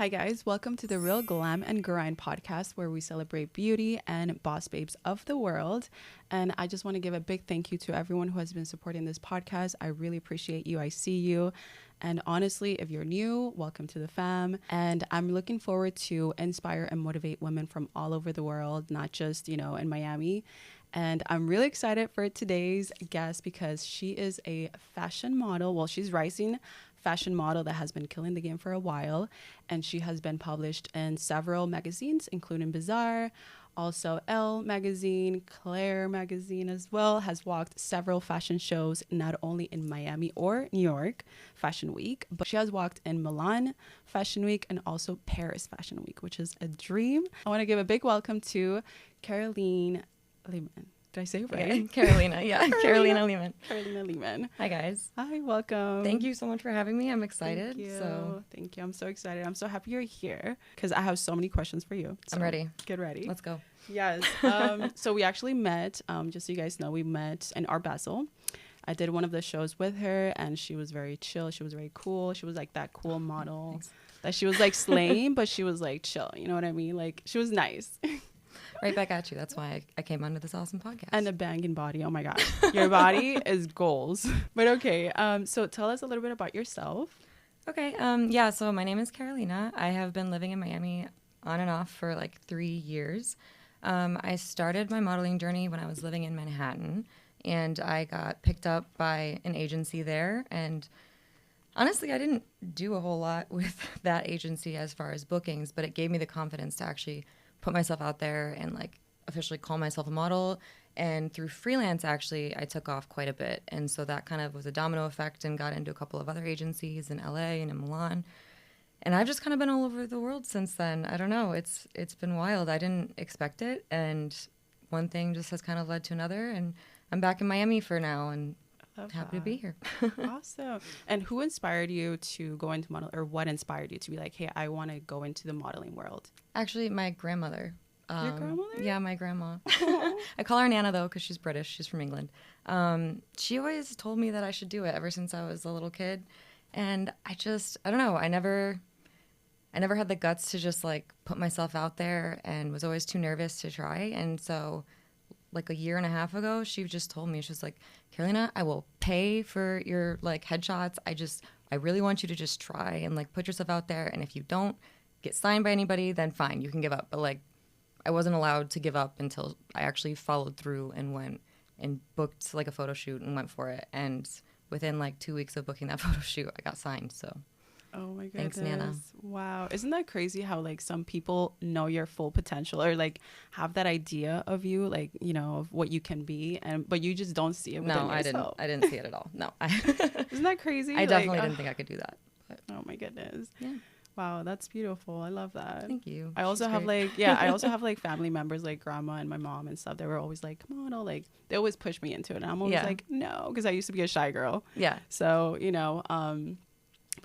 Hi guys, welcome to the Real Glam and Grind podcast where we celebrate beauty and boss babes of the world. And I just want to give a big thank you to everyone who has been supporting this podcast. I really appreciate you. I see you. And honestly, if you're new, welcome to the fam. And I'm looking forward to inspire and motivate women from all over the world, not just, in Miami. And I'm really excited for today's guest because she is a fashion model. Well, she's rising fashion model that has been killing the game for a while. And she has been published in several magazines, including Bazaar, also Elle magazine, Claire magazine as well, has walked several fashion shows, not only in Miami or New York Fashion Week, but she has walked in Milan Fashion Week and also Paris Fashion Week, which is a dream. I want to give a big welcome to Caralena Lehmann. Did I say it right? Yeah, Caralena, yeah. Caralena Lehmann. Caralena Lehmann. Hi, guys. Hi, welcome. Thank you so much for having me. I'm excited. Thank you. I'm so excited. I'm so happy you're here because I have so many questions for you. So I'm ready. Get ready. Let's go. Yes. So we actually met, just so you guys know, we met in Art Basel. I did one of the shows with her and she was very chill. She was very cool. She was like that cool model. Thanks. That she was like slaying, but she was like chill. You know what I mean? Like she was nice. Right back at you. That's why I came onto this awesome podcast. And a banging body. Oh my God. Your body is goals. But okay. So tell us a little bit about yourself. Okay. So my name is Caralena. I have been living in Miami on and off for like 3 years. I started my modeling journey when I was living in Manhattan, and I got picked up by an agency there. And honestly, I didn't do a whole lot with that agency as far as bookings, but it gave me the confidence to actually put myself out there and like officially call myself a model. And through freelance, actually, I took off quite a bit. And so that kind of was a domino effect and got into a couple of other agencies in LA and in Milan. And I've just kind of been all over the world since then. I don't know. It's been wild. I didn't expect it. And one thing just has kind of led to another. And I'm back in Miami for now and happy to be here. Awesome. And who inspired you to go into model, or what inspired you to be like, hey, I want to go into the modeling world? Actually, my grandmother. Your grandmother? Yeah, my grandma. I call her Nana, though, because she's British. She's from England. She always told me that I should do it ever since I was a little kid. And I don't know. I never had the guts to just, like, put myself out there and was always too nervous to try. And so, like, a year and a half ago, she just told me, she was like, Carolina, I will pay for your, like, headshots. I really want you to just try and, like, put yourself out there. And if you don't get signed by anybody, then fine, you can give up. But, like, I wasn't allowed to give up until I actually followed through and went and booked, like, a photo shoot and went for it. And within, like, 2 weeks of booking that photo shoot, I got signed, so. Oh my goodness. Thanks, Nana. Wow. Isn't that crazy how like some people know your full potential or like have that idea of you, like, of what you can be, but you just don't see it within yourself. I didn't see it at all. No. Isn't that crazy? I definitely didn't think I could do that. But. Oh my goodness. Yeah. Wow, that's beautiful. I love that. Thank you. I also have I also have like family members like grandma and my mom and stuff. They were always like, come on, like they always push me into it. And I'm always like, no, because I used to be a shy girl. Yeah. So,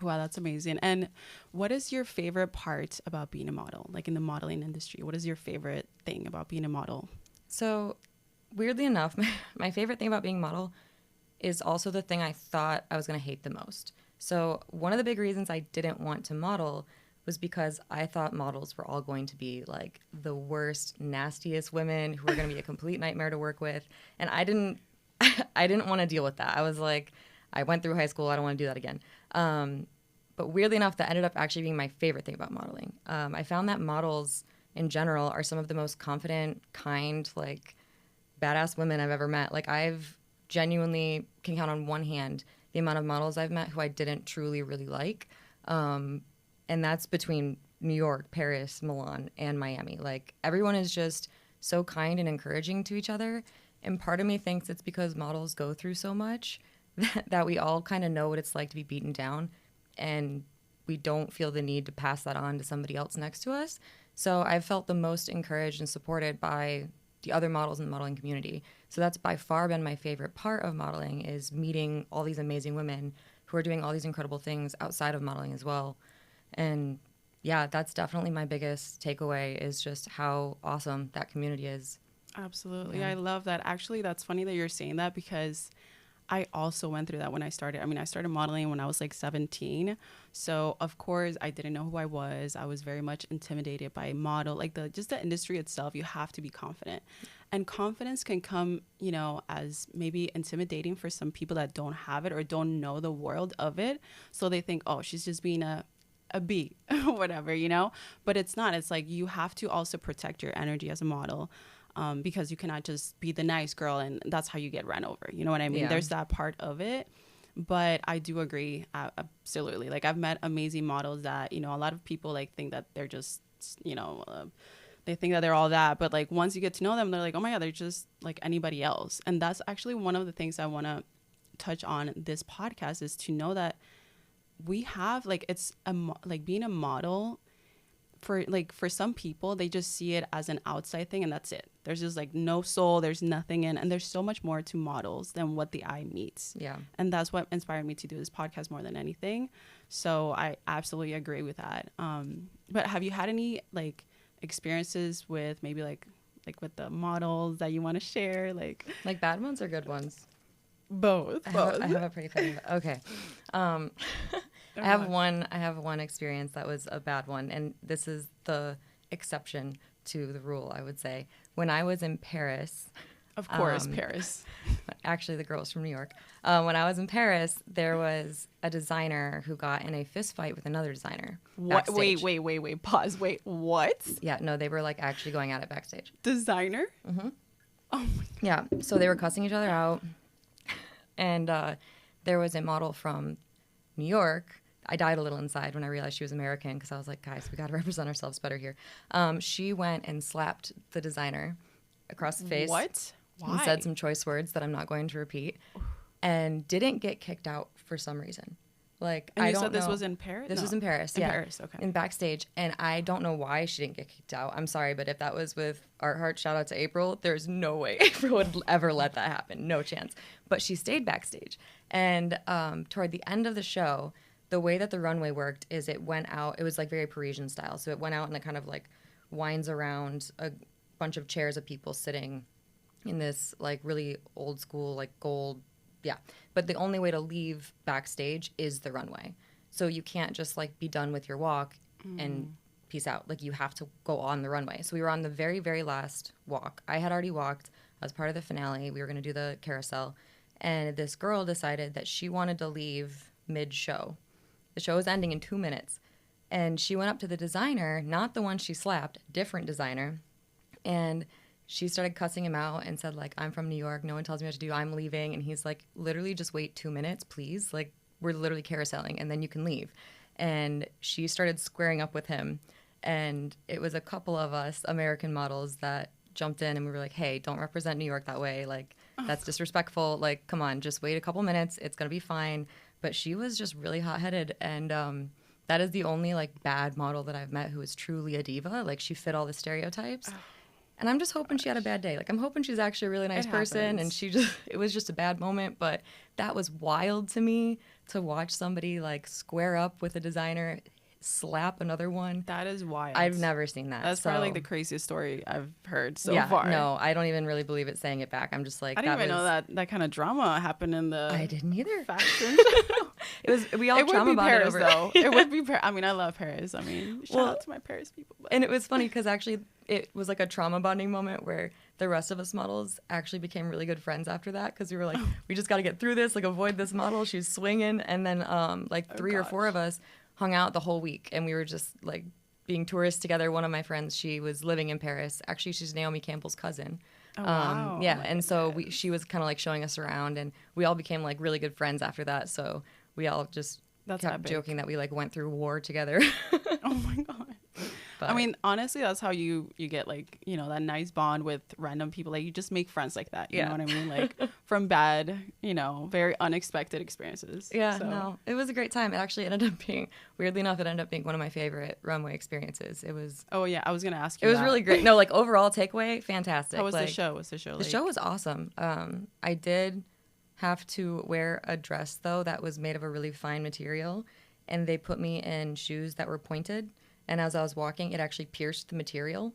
wow, that's amazing. And what is your favorite part about being a model, like in the modeling industry? What is your favorite thing about being a model? So weirdly enough, my favorite thing about being a model is also the thing I thought I was going to hate the most. So one of the big reasons I didn't want to model was because I thought models were all going to be like the worst, nastiest women who were going to be a complete nightmare to work with. And I didn't want to deal with that. I was like, I went through high school. I don't want to do that again. But weirdly enough, that ended up actually being my favorite thing about modeling. I found that models in general are some of the most confident, kind, like badass women I've ever met. Like I've genuinely can count on one hand the amount of models I've met who I didn't truly really like. And that's between New York, Paris, Milan, and Miami. Like everyone is just so kind and encouraging to each other. And part of me thinks it's because models go through so much that we all kind of know what it's like to be beaten down, and we don't feel the need to pass that on to somebody else next to us. So I've felt the most encouraged and supported by the other models in the modeling community. So that's by far been my favorite part of modeling, is meeting all these amazing women who are doing all these incredible things outside of modeling as well. And yeah, that's definitely my biggest takeaway, is just how awesome that community is. Absolutely. Yeah. I love that. Actually, that's funny that you're saying that, because I also went through that when I started. I mean, I started modeling when I was like 17. So of course I didn't know who I was. I was very much intimidated by model, like just the industry itself. You have to be confident. And confidence can come, you know, as maybe intimidating for some people that don't have it or don't know the world of it. So they think, oh, she's just being a B, whatever, you know, but it's not. It's like you have to also protect your energy as a model. Because you cannot just be the nice girl and that's how you get run over. You know what I mean? Yeah. There's that part of it. But I do agree, absolutely. Like, I've met amazing models that, you know, a lot of people like think that they're just, you know, they think that they're all that. But like once you get to know them, they're like, oh my God, they're just like anybody else. And that's actually one of the things I want to touch on this podcast, is to know that we have like, it's like being a model for some people, they just see it as an outside thing and that's it. There's just like no soul, there's nothing in, and there's so much more to models than what the eye meets. Yeah. And that's what inspired me to do this podcast more than anything. So I absolutely agree with that. But have you had any like experiences with maybe like with the models that you want to share? Like bad ones or good ones? Both. I have a pretty funny. Okay. I have one experience that was a bad one, and this is the exception to the rule, I would say. When I was in Paris, of course, Paris. Actually, the girl was from New York. When I was in Paris, there was a designer who got in a fist fight with another designer. What? Backstage. Wait. Pause. Wait. What? Yeah. No, they were like actually going at it backstage. Designer? Mm-hmm. Oh my God. Yeah. So they were cussing each other out, and there was a model from New York. I died a little inside when I realized she was American, because I was like, guys, we got to represent ourselves better here. She went and slapped the designer across the face. What? Why? And said some choice words that I'm not going to repeat, and didn't get kicked out for some reason. Like, and I you don't said this know. was in Paris? This No. was in Paris, In yeah. Paris, okay. In backstage, and I don't know why she didn't get kicked out. I'm sorry, but if that was with Art Heart, shout out to April, there's no way April would ever let that happen. No chance. But she stayed backstage. And toward the end of the show, the way that the runway worked is it went out, it was like very Parisian style. So it went out and it kind of like winds around a bunch of chairs of people sitting in this like really old school, like gold, yeah. But the only way to leave backstage is the runway. So you can't just like be done with your walk and peace out. Like, you have to go on the runway. So we were on the very, very last walk. I had already walked. I was part of the finale. We were going to do the carousel. And this girl decided that she wanted to leave mid-show. The show was ending in 2 minutes. And she went up to the designer, not the one she slapped, different designer. And she started cussing him out and said, like, I'm from New York. No one tells me what to do. I'm leaving. And he's like, literally just wait 2 minutes, please. Like, we're literally carouseling and then you can leave. And she started squaring up with him. And it was a couple of us American models that jumped in and we were like, hey, don't represent New York that way. Like, that's disrespectful. Like, come on, just wait a couple minutes. It's going to be fine. But she was just really hot-headed. And that is the only, like, bad model that I've met who is truly a diva. Like, she fit all the stereotypes. And I'm just hoping she had a bad day. Like, I'm hoping she's actually a really nice person. And it was just a bad moment. But that was wild to me to watch somebody, like, square up with a designer, slap another one. That is wild. I've never seen that. That's probably like the craziest story I've heard so yeah, far. No, I don't even really believe it saying it back. I'm just like, I didn't even know that kind of drama happened in the I didn't either. fashion. We all trauma bonded Paris, over though. It would be Paris. I mean, I love Paris. I mean, shout out to my Paris people. But. And it was funny because actually it was like a trauma bonding moment where the rest of us models actually became really good friends after that, because we were like, we just got to get through this, like avoid this model. She's swinging. And then like three or four of us hung out the whole week, and we were just like being tourists together. One of my friends, she was living in Paris. Actually, she's Naomi Campbell's cousin. Oh, wow. Yeah, and so she was kind of like showing us around, and we all became like really good friends after that. So we all just kept joking that we like went through war together. Oh my God. But, I mean, honestly, that's how you get like, you know, that nice bond with random people. Like, you just make friends like that. You know what I mean? Like, from bad, you know, very unexpected experiences. Yeah, so. No, it was a great time. It actually ended up being, weirdly enough, it ended up being one of my favorite runway experiences. It was. Oh yeah, I was gonna ask you. It was really great. No, like overall takeaway, fantastic. How was like, the show? Was the show? The show was awesome. I did have to wear a dress though that was made of a really fine material, and they put me in shoes that were pointed. And as I was walking, it actually pierced the material.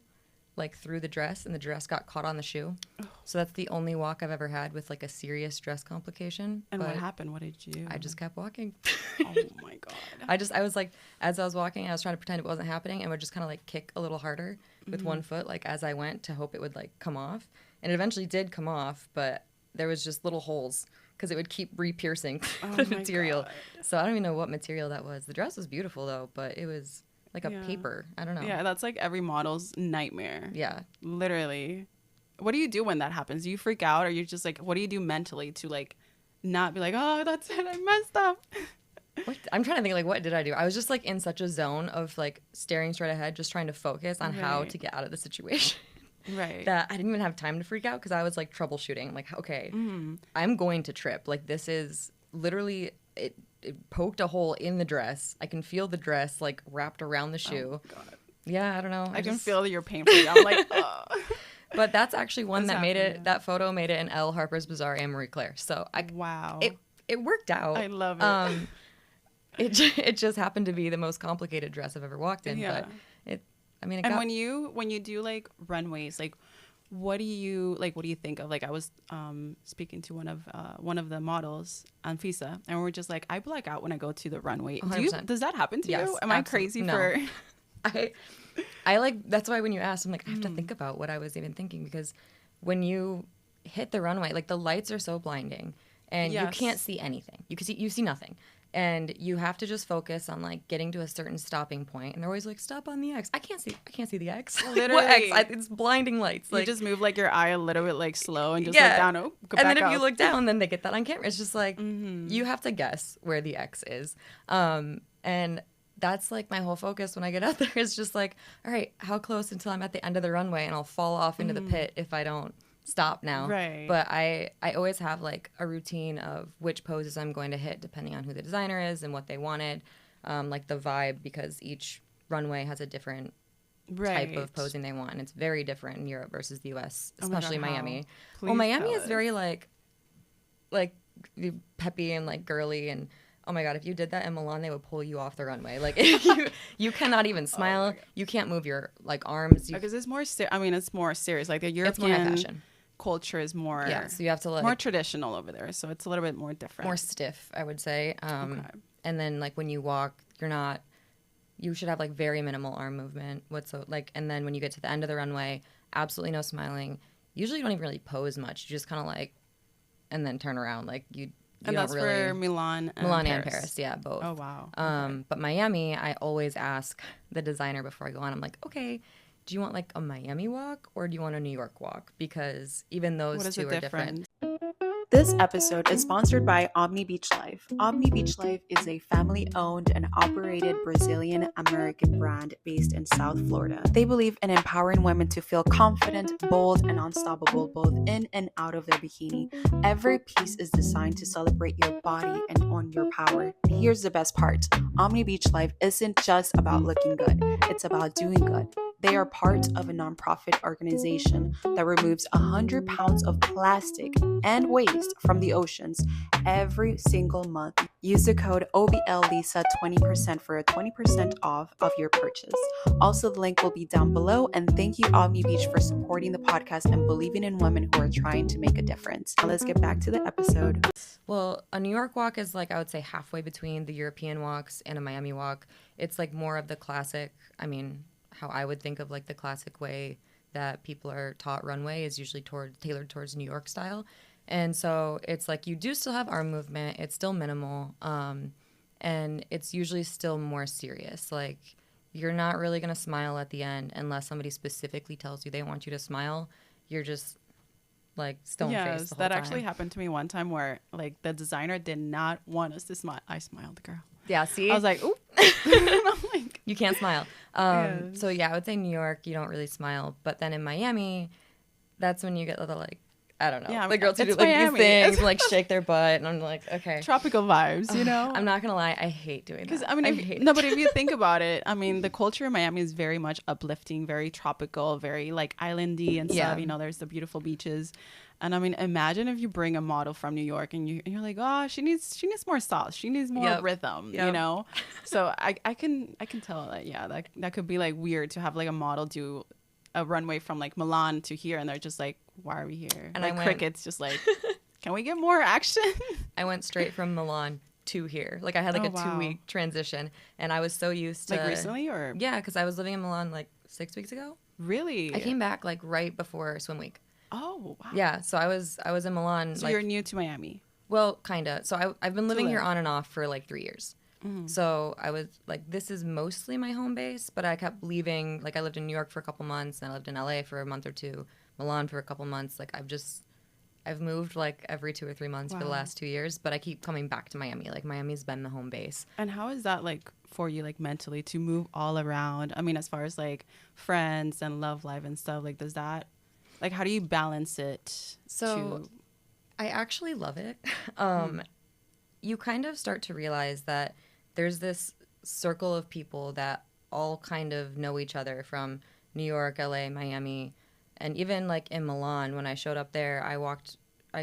like through the dress, and the dress got caught on the shoe. So that's the only walk I've ever had with like a serious dress complication. And but what happened? What did you do? I just kept walking. Oh my God. I was like, as I was walking, I was trying to pretend it wasn't happening, and would just kind of like kick a little harder with one foot, like as I went, to hope it would like come off. And it eventually did come off, but there was just little holes because it would keep re-piercing the material. God. So I don't even know what material that was. The dress was beautiful though, but it was like a paper. I don't know. Yeah, that's like every model's nightmare. Yeah. Literally. What do you do when that happens? Do you freak out, or you just like, what do you do mentally to like not be like, oh, that's it, I messed up? I'm trying to think, like, what did I do? I was just like in such a zone of like staring straight ahead, just trying to focus on how to get out of the situation. Right. That I didn't even have time to freak out because I was like troubleshooting. Like, okay, I'm going to trip. Like, this is literally, it poked a hole in the dress. I can feel the dress like wrapped around the shoe. Oh, God. Yeah, I don't know. I can feel your pain for you. I'm like, oh. But that's actually one that made it, that photo made it in Elle, Harper's Bazaar, and Marie Claire. So wow. It worked out. I love it. It just happened to be the most complicated dress I've ever walked in. Yeah. But it and when you do like runways, like what do you think of? Like I was speaking to one of the models, Anfisa, and we're just like, I black out when I go to the runway. Does that happen to you? Am I crazy for? I like, that's why when you asked, I'm like, I have to think about what I was even thinking, because when you hit the runway, like the lights are so blinding and you can't see anything. You see nothing. And you have to just focus on like getting to a certain stopping point. And they're always like, stop on the X. I can't see the X. Literally. What X? It's blinding lights. Like, you just move like your eye a little bit like slow and just look down. Oh, go back and then up. if you look down, then they get that on camera. It's just like, you have to guess where the X is. And that's like my whole focus when I get out there is just like, all right, how close until I'm at the end of the runway and I'll fall off into the pit if I don't stop now. Right. But I always have like a routine of which poses I'm going to hit depending on who the designer is and what they wanted, like the vibe, because each runway has a different type of posing they want, and it's very different in Europe versus the US, especially Miami. Well, Miami is very like peppy and like girly, and oh my God, if you did that in Milan, they would pull you off the runway. Like you cannot even smile. You can't move your like arms. Because it's more. It's more serious. Like the European it's more high fashion culture is more. Yeah, so you have to like more traditional over there. So it's a little bit more different. More stiff, I would say. And then like when you walk, you should have like very minimal arm movement. And then when you get to the end of the runway, absolutely no smiling. Usually you don't even really pose much. You just kind of like, and then turn around. Like you and that's really, for Milan and Paris. Yeah, both. Oh, wow. But Miami, I always ask the designer before I go on. I'm like, okay, do you want like a Miami walk or do you want a New York walk? Because even those two are different. This episode is sponsored by Omni Beach Life. Omni Beach Life is a family-owned and operated Brazilian-American brand based in South Florida. They believe in empowering women to feel confident, bold, and unstoppable both in and out of their bikini. Every piece is designed to celebrate your body and own your power. And here's the best part. Omni Beach Life isn't just about looking good. It's about doing good. They are part of a nonprofit organization that removes 100 pounds of plastic and waste from the oceans every single month. Use the code OBLLISA 20% for a 20% off of your purchase. Also, the link will be down below. And thank you, Omni Beach, for supporting the podcast and believing in women who are trying to make a difference. Now let's get back to the episode. Well, a New York walk is like, I would say, halfway between the European walks and a Miami walk. It's like more of the classic, how I would think of like the classic way that people are taught runway is usually tailored towards New York style. And so it's like you do still have arm movement. It's still minimal. And it's usually still more serious. Like you're not really going to smile at the end unless somebody specifically tells you they want you to smile. You're just like stone faced the whole time. That actually happened to me one time where like the designer did not want us to smile. I smiled, girl. Yeah, see? I was like, ooh. You can't smile. So yeah, I would say New York, you don't really smile. But then in Miami, that's when you get the like, I don't know. Yeah, the girls who do like Miami. These things, like shake their butt, and I'm like, okay. Tropical vibes, you know? I'm not gonna lie, I hate doing that. Because but if you think about it, the culture in Miami is very much uplifting, very tropical, very like islandy and stuff. You know, there's the beautiful beaches. And imagine if you bring a model from New York and you're like, oh, she needs more sauce. She needs more rhythm, you know? So I can tell that, that could be like weird to have like a model do a runway from like Milan to here, and they're just like, why are we here? And like I went, crickets, just like, can we get more action? I went straight from Milan to here. Like I had like a 2-week transition, and I was so used to like recently or yeah, because I was living in Milan like 6 weeks ago. Really? I came back like right before Swim Week. Oh wow. Yeah, so I was in Milan. So like, you're new to Miami. well, kinda. So I've been living live. here on and off for like 3 years. So I was like, this is mostly my home base, but I kept leaving. Like I lived in New York for a couple months, and I lived in LA for a month or two, Milan for a couple months. Like I've moved like every 2 or 3 months for the last 2 years, but I keep coming back to Miami. Like Miami's been the home base. And how is that like for you, like mentally, to move all around? I mean, as far as like friends and love life and stuff, like does that, like how do you balance it? So I actually love it. You kind of start to realize that there's this circle of people that all kind of know each other from New York, LA, Miami, and even like in Milan. When I showed up there, I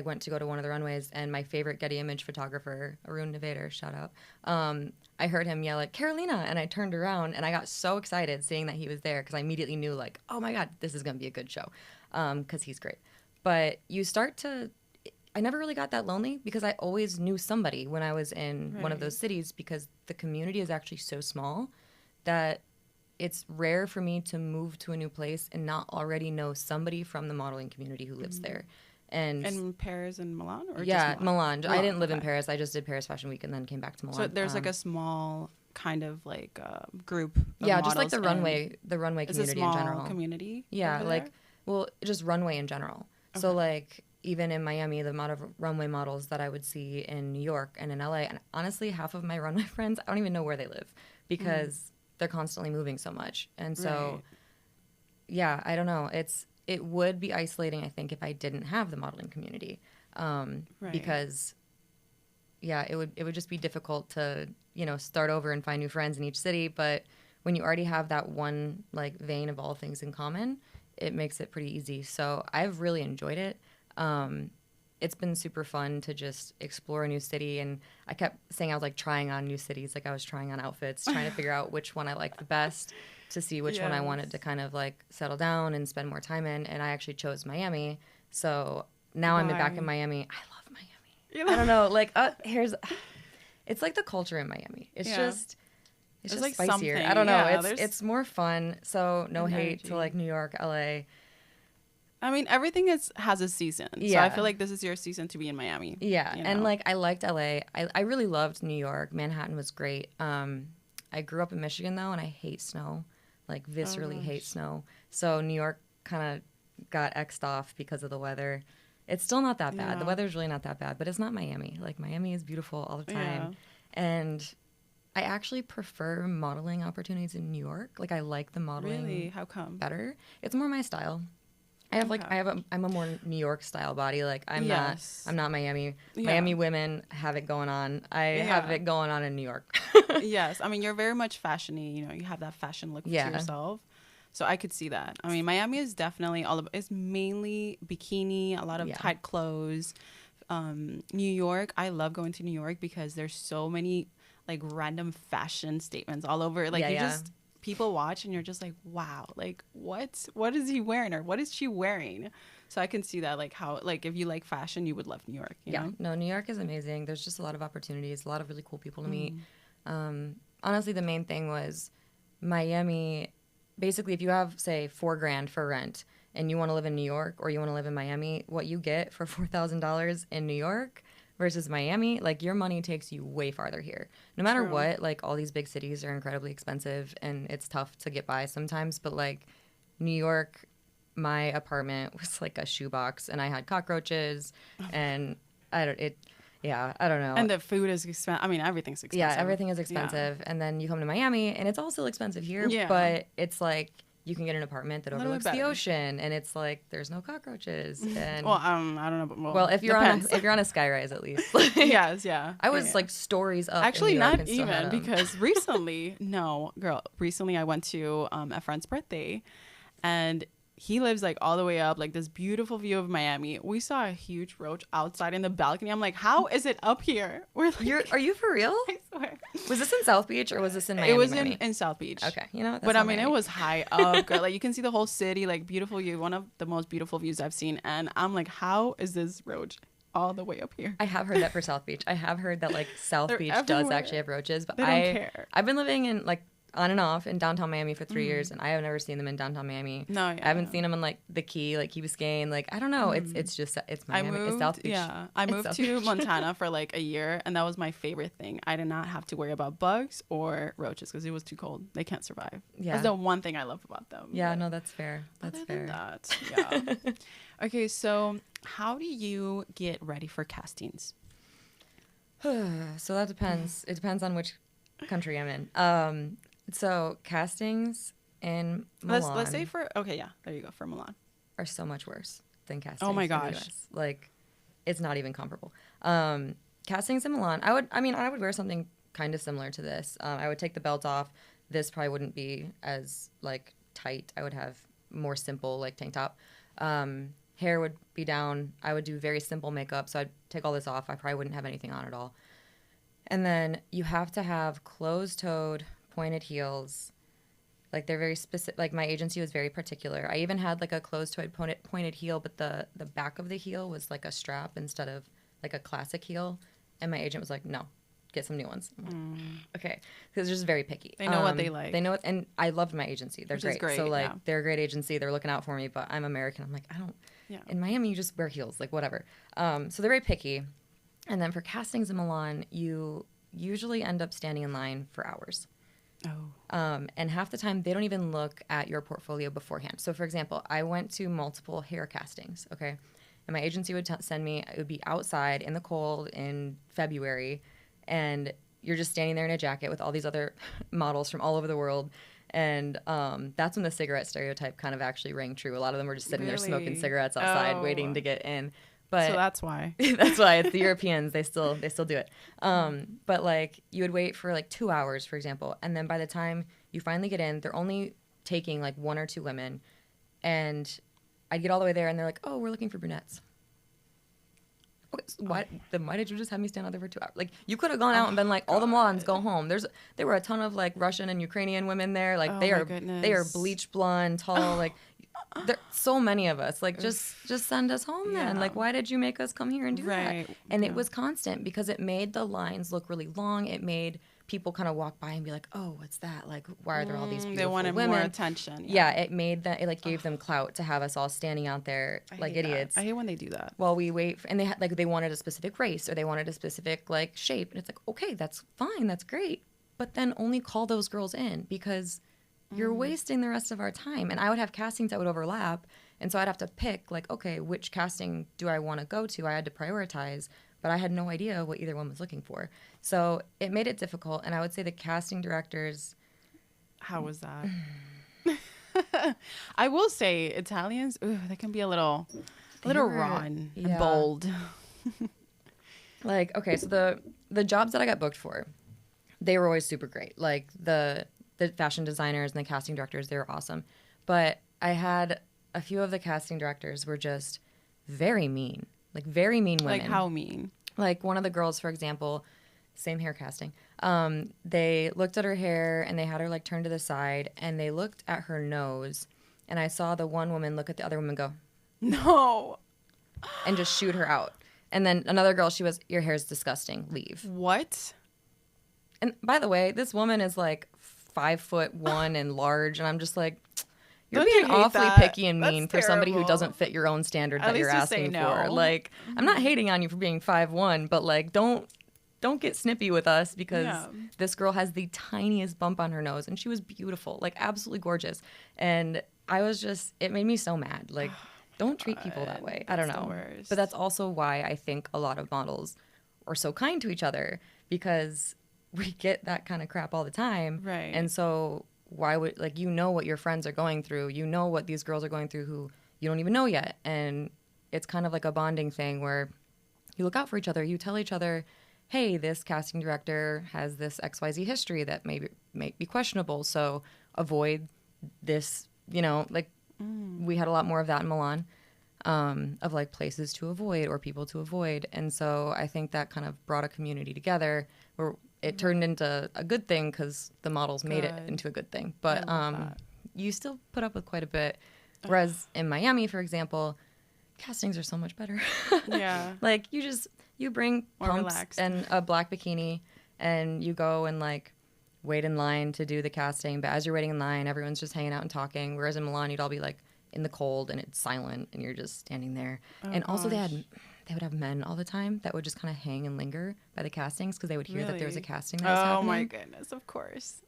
went to go to one of the runways, and my favorite Getty Image photographer, Arun Naveder, shout out, I heard him yell at Caralena, and I turned around, and I got so excited seeing that he was there because I immediately knew like, oh my God, this is going to be a good show because he's great. But you start to... I never really got that lonely because I always knew somebody when I was in one of those cities, because the community is actually so small that it's rare for me to move to a new place and not already know somebody from the modeling community who lives there. And in Paris and Milan? Or yeah, just Milan. I didn't live in okay. Paris. I just did Paris Fashion Week and then came back to Milan. So there's like a small kind of like group. Yeah, just like the runway community in general. Community. Yeah, like just runway in general. Okay. So like even in Miami, the amount of runway models that I would see in New York and in LA, and honestly, half of my runway friends, I don't even know where they live because they're constantly moving so much. And so, yeah, I don't know. It would be isolating, I think, if I didn't have the modeling community, because, yeah, it would just be difficult to, start over and find new friends in each city. But when you already have that one like vein of all things in common, it makes it pretty easy. So I've really enjoyed it. It's been super fun to just explore a new city, and I kept saying I was like trying on new cities, like I was trying on outfits, trying to figure out which one I liked the best to see which one I wanted to kind of like settle down and spend more time in, and I actually chose Miami. So now I'm back in Miami. I love Miami. I don't know, like it's like the culture in Miami. It's just like spicier. Something. I don't know. It's more fun. So no hate to like New York, LA. I mean, everything has a season. Yeah. So I feel like this is your season to be in Miami. Yeah. And like I liked LA. I really loved New York. Manhattan was great. I grew up in Michigan though, and I hate snow. Like viscerally hate snow. So New York kind of got X'd off because of the weather. It's still not that bad. The weather's really not that bad, but it's not Miami. Like Miami is beautiful all the time. Yeah. And I actually prefer modeling opportunities in New York. Like I like the modeling. Really? How come? Better. It's more my style. I'm a more New York style body. Like I'm not Miami. Yeah. Miami women have it going on. I have it going on in New York. Yes. I mean, you're very much fashion-y, you have that fashion look to yourself. So I could see that. I mean, Miami is definitely it's mainly bikini, a lot of tight clothes. New York, I love going to New York because there's so many like random fashion statements all over. Like just people watch and you're just like, wow, like what is he wearing or what is she wearing? So I can see that, like how, like if you like fashion, you would love New York. You know? No, New York is amazing. There's just a lot of opportunities, a lot of really cool people to meet. Honestly, the main thing was Miami. Basically, if you have, say, $4,000 for rent and you want to live in New York or you want to live in Miami, what you get for $4,000 in New York versus Miami, like your money takes you way farther here. No matter what, like all these big cities are incredibly expensive and it's tough to get by sometimes. But like New York, my apartment was like a shoebox and I had cockroaches and I don't know. And the food is expensive. I mean, everything's expensive. Yeah, everything is expensive. And then you come to Miami and it's all still expensive here, but it's like you can get an apartment that overlooks the ocean, and it's like there's no cockroaches. And well, I don't know, but well, if you're on a skyrise at least. Like, yes, yeah. I was like stories up. Actually, in New York not even because recently I went to a friend's birthday, and he lives like all the way up, like this beautiful view of Miami. We saw a huge roach outside in the balcony. I'm like, how is it up here? We're like, Are you for real? I swear. Was this in South Beach or was this in Miami? It was Miami? in South Beach. Okay, you know, but I mean, it was high up, girl. Like you can see the whole city, like beautiful view, one of the most beautiful views I've seen. And I'm like, how is this roach all the way up here? I have heard that for South Beach. I have heard that like South Beach does everywhere. actually have roaches, but They don't care. I've been living in like on and off in downtown Miami for 3 years, and I have never seen them in downtown Miami. No, yeah, I haven't seen them in like the Key, like Key Biscayne. Like I don't know. It's Miami. It's South Beach. Yeah, I moved to Montana for like a year, and that was my favorite thing. I did not have to worry about bugs or roaches because it was too cold. They can't survive. Yeah, that's the one thing I love about them. Yeah, no, that's fair. That's fair. Yeah. Okay, so how do you get ready for castings? So that depends. It depends on which country I'm in. So castings in Milan Let's say for there you go, for Milan are so much worse than castings. Oh my in the gosh. US. Like it's not even comparable. Castings in Milan, I would wear something kind of similar to this. I would take the belt off. This probably wouldn't be as like tight. I would have more simple like tank top. Hair would be down. I would do very simple makeup. So I'd take all this off. I probably wouldn't have anything on at all. And then you have to have closed-toed, pointed heels. Like they're very specific. Like my agency was very particular. I even had like a closed-toed pointed heel, but the back of the heel was like a strap instead of like a classic heel. And my agent was like, no, get some new ones. Okay. Because they're just very picky. They know what they like. They know it. And I loved my agency. They're Which is great. So like yeah. they're a great agency. They're looking out for me, but I'm American. I'm like, I don't. Yeah. In Miami, you just wear heels, like whatever. So they're very picky. And then for castings in Milan, you usually end up standing in line for hours. Oh. And half the time, they don't even look at your portfolio beforehand. So, for example, I went to multiple hair castings, okay? And my agency would send me, it would be outside in the cold in February, and you're just standing there in a jacket with all these other models from all over the world. And that's when the cigarette stereotype kind of actually rang true. A lot of them were just sitting there smoking cigarettes outside, waiting to get in. But so that's why. That's why it's the Europeans. They still do it. But like you would wait for like 2 hours, for example, and then by the time you finally get in, they're only taking like 1 or 2 women, and I'd get all the way there, and they're like, "Oh, we're looking for brunettes." Okay, so why did you just have me stand out there for 2 hours? Like you could have gone out and been like, "All the Milans go home." There were a ton of like Russian and Ukrainian women there. Like they are bleach blonde, tall, like. There so many of us. Like just send us home then. Like why did you make us come here and do that? And it was constant because it made the lines look really long. It made people kind of walk by and be like, "Oh, what's that? Like why are there all these beautiful they wanted women?" more attention. Yeah, it made that. It like gave them clout to have us all standing out there like idiots. I hate when they do that. While we wait, and they had like they wanted a specific race or they wanted a specific like shape, and it's like, okay, that's fine, that's great, but then only call those girls in because you're wasting the rest of our time. And I would have castings that would overlap, and so I'd have to pick like, okay, which casting do I want to go to? I had to prioritize, but I had no idea what either one was looking for, so it made it difficult. And I would say the casting directors. How was that? I will say Italians, they can be a little raw and bold. Like, okay, so the jobs that I got booked for, they were always super great. Like the fashion designers and the casting directors, they were awesome. But I had a few of the casting directors were just very mean. Like very mean women. Like how mean? Like one of the girls, for example, same hair casting. They looked at her hair and they had her like turned to the side and they looked at her nose, and I saw the one woman look at the other woman go, "No," and just shoot her out. And then another girl, she was, "Your hair's disgusting. Leave." What? And by the way, this woman is like 5'1" and large, and I'm just like, you're being awfully picky and mean for somebody who doesn't fit your own standard that you're asking for. Like, I'm not hating on you for being 5'1", but like, don't get snippy with us because this girl has the tiniest bump on her nose, and she was beautiful, like absolutely gorgeous. And I was just, it made me so mad. Like, don't treat people that way. I don't know. But that's also why I think a lot of models are so kind to each other, because we get that kind of crap all the time. Right. And so why would, like, you know what your friends are going through. You know what these girls are going through who you don't even know yet. And it's kind of like a bonding thing where you look out for each other. You tell each other, hey, this casting director has this XYZ history that may be questionable. So avoid this, you know, like we had a lot more of that in Milan, of like places to avoid or people to avoid. And so I think that kind of brought a community together where it turned into a good thing because the models made it into a good thing. But you still put up with quite a bit. Whereas in Miami, for example, castings are so much better. Yeah. Like you bring More pumps relaxed. and a black bikini and you go and like wait in line to do the casting. But as you're waiting in line, everyone's just hanging out and talking. Whereas in Milan, you'd all be like in the cold and it's silent and you're just standing there. And also they would have men all the time that would just kind of hang and linger by the castings because they would hear that there was a casting that was happening. Oh my goodness, of course.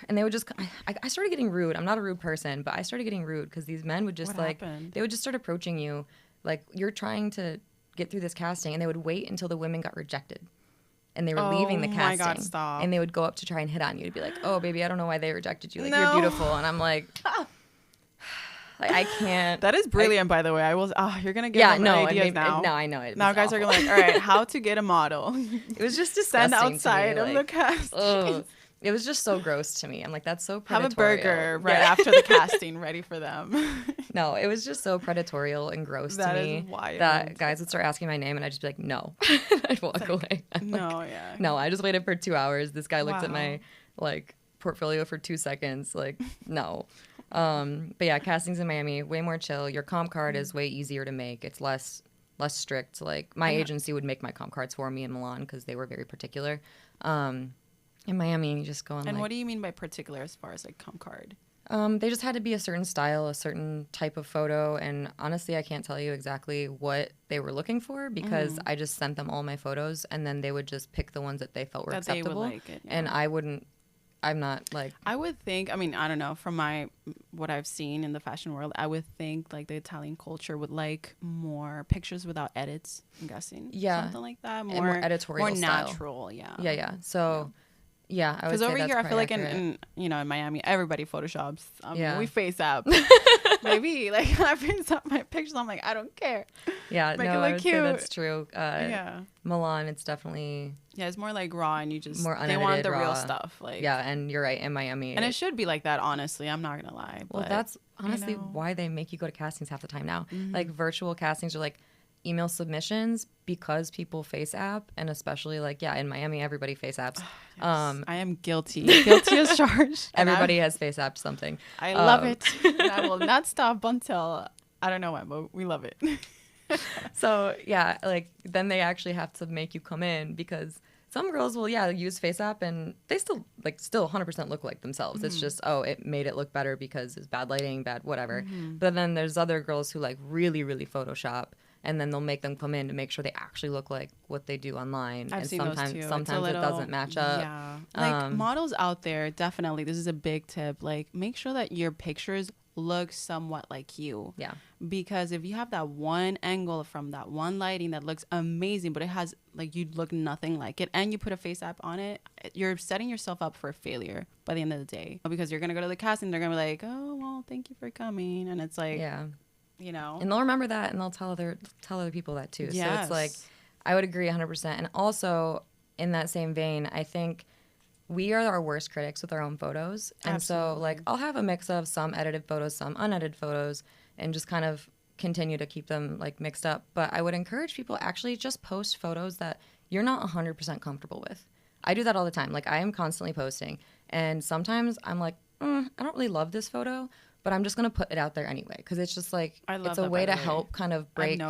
And they would just, I started getting rude. I'm not a rude person, but I started getting rude because these men would just they would just start approaching you. Like you're trying to get through this casting and they would wait until the women got rejected. And they were leaving the casting. Oh my God, stop. And they would go up to try and hit on you to be like, oh, baby, I don't know why they rejected you. Like, you're beautiful. And I'm like, I can't. That is brilliant, by the way. I was, you're going to get ideas now. No, I know it. Now guys are going to like, all right, how to get a model. It was just disgusting. Stand outside of the cast. It was just so gross to me. I'm like, that's so predatorial. Have a burger right after the casting ready for them. No, it was just so predatorial and gross to me. Wild. That guys would start asking my name and I'd just be like, no. I'd walk away. No, I just waited for 2 hours. This guy looked at my like portfolio for 2 seconds. Like, no. But yeah, castings in Miami, way more chill. Your comp card is way easier to make. It's less strict. Like my agency would make my comp cards for me in Milan because they were very particular. In Miami, you just go on. And what do you mean by particular as far as like comp card? They just had to be a certain style, a certain type of photo. And honestly, I can't tell you exactly what they were looking for because I just sent them all my photos and then they would just pick the ones that they felt were acceptable. They would like it, yeah. And I'm not like. I would think, I mean, I don't know, from what I've seen in the fashion world, I would think like the Italian culture would like more pictures without edits, I'm guessing. Yeah. Something like that. More editorial more style. Natural, yeah. Yeah. So. Yeah, I would say because over here I feel like in in Miami everybody photoshops. We face up. Maybe like I face up my pictures. I'm like I don't care. Yeah, Make no, it look I would cute. say that's true. Milan, it's definitely it's more like raw and you just more they want the raw. Real stuff. Like and you're right in Miami, and it should be like that. Honestly, I'm not gonna lie. Well, but, that's honestly why they make you go to castings half the time now. Mm-hmm. Like virtual castings are like email submissions because people face app and especially like in Miami everybody face apps. Yes. I am guilty as charged. Everybody has face apped something. I love it. And I will not stop until I don't know when, but we love it. So like then they actually have to make you come in because some girls will use face app and they still 100% look like themselves. It's just it made it look better because it's bad lighting, bad whatever. But then there's other girls who like really really Photoshop. And then they'll make them come in to make sure they actually look like what they do online. I've seen those too. Sometimes it doesn't match up. Yeah. Like models out there, definitely, this is a big tip. Like make sure that your pictures look somewhat like you. Yeah. Because if you have that one angle from that one lighting that looks amazing, but it has like you look nothing like it and you put a face app on it, you're setting yourself up for failure by the end of the day. Because you're going to go to the casting, they're going to be like, oh, well, thank you for coming. And it's like... Yeah. And they'll remember that and they'll tell other people that too. Yes. So it's like I would agree 100%. And also in that same vein, I think we are our worst critics with our own photos. And so like I'll have a mix of some edited photos, some unedited photos and just kind of continue to keep them like mixed up. But I would encourage people actually just post photos that you're not 100% comfortable with. I do that all the time. Like I am constantly posting and sometimes I'm like, I don't really love this photo. But I'm just going to put it out there anyway because it's just like it's a way to help kind of break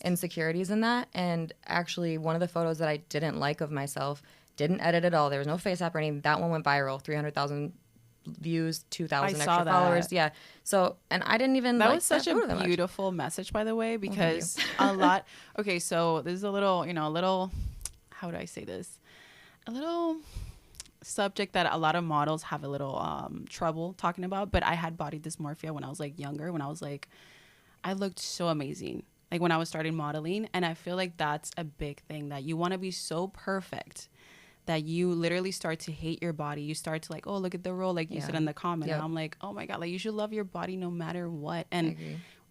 insecurities in that. And actually, one of the photos that I didn't like of myself, didn't edit at all. There was no face app or anything. That one went viral, 300,000 views, 2,000 extra followers. Yeah. So, and I didn't even that was such a beautiful message, by the way, because a lot. Okay, so this is a little, how do I say this? A little subject that a lot of models have a little trouble talking about, but I had body dysmorphia when I was like younger, when I was like I looked so amazing like when I was starting modeling, and I feel like that's a big thing, that you want to be so perfect that you literally start to hate your body. You start to like, oh, look at the roll, like you said in the comment. And I'm like, oh my God, like you should love your body no matter what. And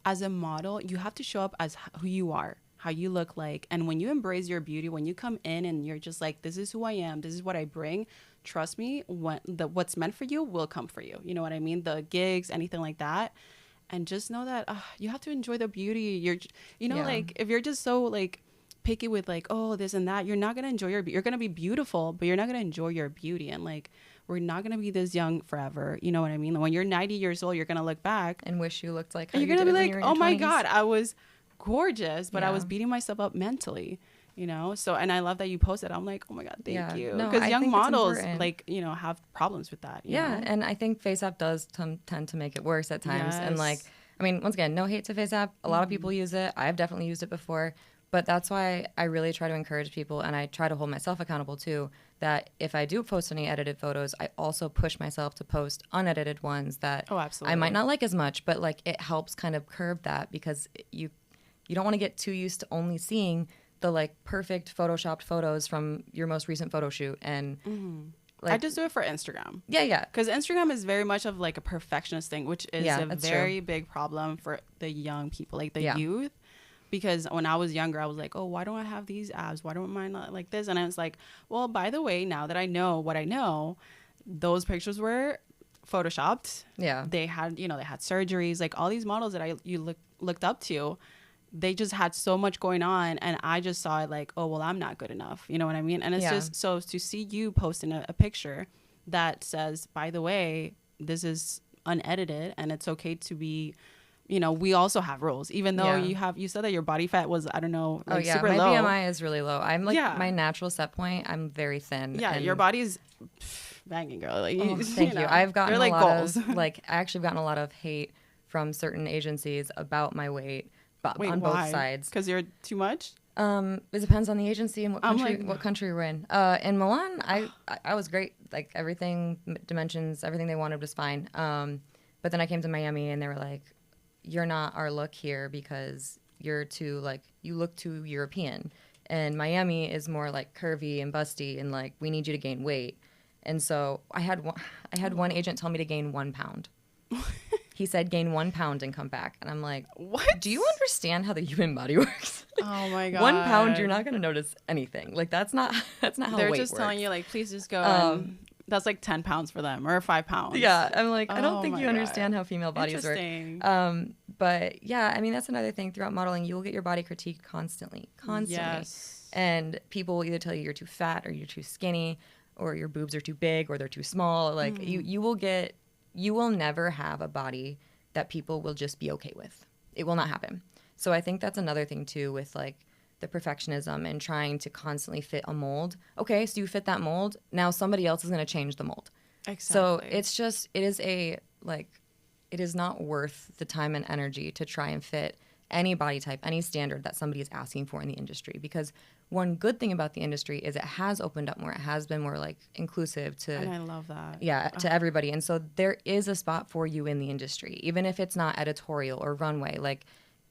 as a model, you have to show up as who you are, how you look like. And when you embrace your beauty, when you come in and you're just like, this is who I am, this is what I bring, trust me, what's meant for you will come for you. You know what I mean? The gigs, anything like that. and just know that you have to enjoy the beauty. Yeah. Like if you're just so like picky with like, oh, this and that, you're not going to enjoy you're going to be beautiful, but you're not going to enjoy your beauty. And like, we're not going to be this young forever. You know what I mean? When you're 90 years old, you're going to look back and wish you looked like how and you you're did going to be when like, you were in oh your my 20s. God, I was gorgeous, but I Yeah. was beating myself up mentally, you know? So, and I love that you posted. I'm like, oh my God, thank you. No, Because I young think it's models, important. like, you know, have problems with that. You know? And I think FaceApp does tend to make it worse at times. And like, Yes. I mean, once again, no hate to FaceApp. A lot of people use it. I've definitely used it before. But that's why I really try to encourage people, and I try to hold myself accountable too, that if I do post any edited photos, I also push myself to post unedited ones that Oh, absolutely. I might not like as much, but like it helps kind of curb that, because you don't want to get too used to only seeing the like perfect photoshopped photos from your most recent photo shoot. And like, I just do it for Instagram. yeah. Because Instagram is very much of like a perfectionist thing, which is a that's very true. big problem for the young people, like the Yeah. youth. Because when I was younger, I was like, oh, why don't I have these abs? Why don't mine not like this? And I was like, well, by the way, now that I know what I know, those pictures were photoshopped. Yeah. They had, you know, they had surgeries. Like all these models that you looked up to, they just had so much going on. And I just saw it like, oh, well, I'm not good enough. You know what I mean? And it's Yeah. just so to see you posting a picture that says, by the way, this is unedited and it's okay to be, you know, we also have rules, even though you said that your body fat was, I don't know, like super my low. BMI is really low. I'm like Yeah. my natural set point. I'm very thin. Yeah, and your body's banging, girl. Like, thank you. know, I've gotten they're like a lot goals. of like I actually gotten a lot of hate from certain agencies about my weight, but Wait, on why? both sides. Because you're too much. It depends on the agency and I'm like- what country we're in. In Milan, I was great. Like everything, dimensions, everything they wanted was fine. But then I came to Miami and they were like, "You're not our look here because you're too like you look too European." And Miami is more like curvy and busty, and like we need you to gain weight. And so I had one agent tell me to gain 1 pound. He said gain 1 pound and come back, and I'm like, What? do you understand how the human body works? Oh my God. 1 pound, you're not gonna notice anything. Like that's not how They're weight just works. telling you like, please just go. And that's like 10 pounds for them or 5 pounds. Yeah, I'm like, I Oh don't think my you understand God. how female bodies work. Interesting. But yeah, I mean that's another thing throughout modeling. You will get your body critiqued constantly. Yes. And people will either tell you you're too fat or you're too skinny or your boobs are too big or they're too small. Like you will never have a body that people will just be okay with. It will not happen. So I think that's another thing too with like the perfectionism and trying to constantly fit a mold. Okay, so you fit that mold. Now somebody else is going to change the mold. Exactly. So it is not worth the time and energy to try and fit any body type, any standard that somebody is asking for in the industry. Because one good thing about the industry is it has opened up more. It has been more like inclusive to, and I love that. to everybody. And so there is a spot for you in the industry, even if it's not editorial or runway. Like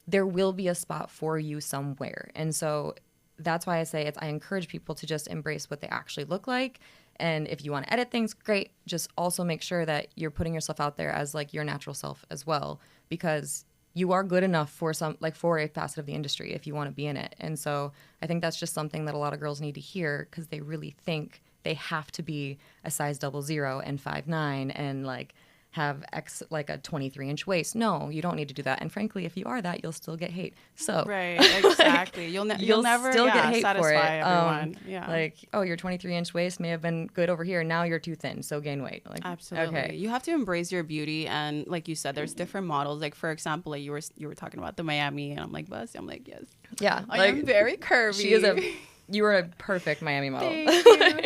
there will be a spot for you somewhere. And so that's why I say I encourage people to just embrace what they actually look like. And if you want to edit things, great. Just also make sure that you're putting yourself out there as like your natural self as well, because you are good enough for for a facet of the industry if you want to be in it. And so I think that's just something that a lot of girls need to hear, because they really think they have to be a size 00 and 5'9" and like have like a 23-inch waist. No, you don't need to do that. And frankly, if you are that, you'll still get hate. So Right, exactly. You'll never still get hate satisfy for it. everyone. Yeah. Like, oh, your 23-inch waist may have been good over here. Now you're too thin, so gain weight. Like, Absolutely. Okay. You have to embrace your beauty, and like you said, there's different models. Like for example, like you were talking about the Miami, and I'm like, Bus. I'm like, yes. Yeah, I am very curvy. You are a perfect Miami model.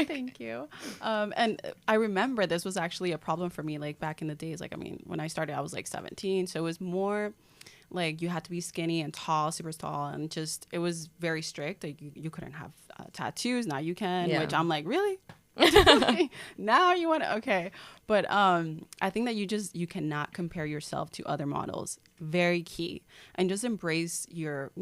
Thank you. And I remember this was actually a problem for me, like back in the days. Like, I mean, when I started, I was like 17. So it was more like you had to be skinny and tall, super tall. And just, it was very strict. Like you couldn't have tattoos. Now you can, Yeah. which I'm like, really? Now you want to, okay. But I think that you cannot compare yourself to other models. Very key. And just embrace your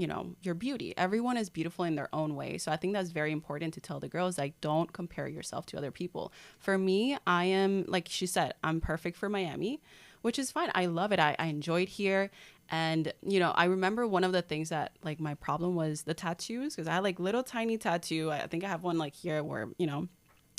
beauty. Everyone is beautiful in their own way. So I think that's very important to tell the girls, like, don't compare yourself to other people. For me, I am, like she said, I'm perfect for Miami, which is fine. I love it. I enjoyed here. And, I remember one of the things that, like, my problem was the tattoos, because I had, like, little tiny tattoo. I think I have one, like, here where,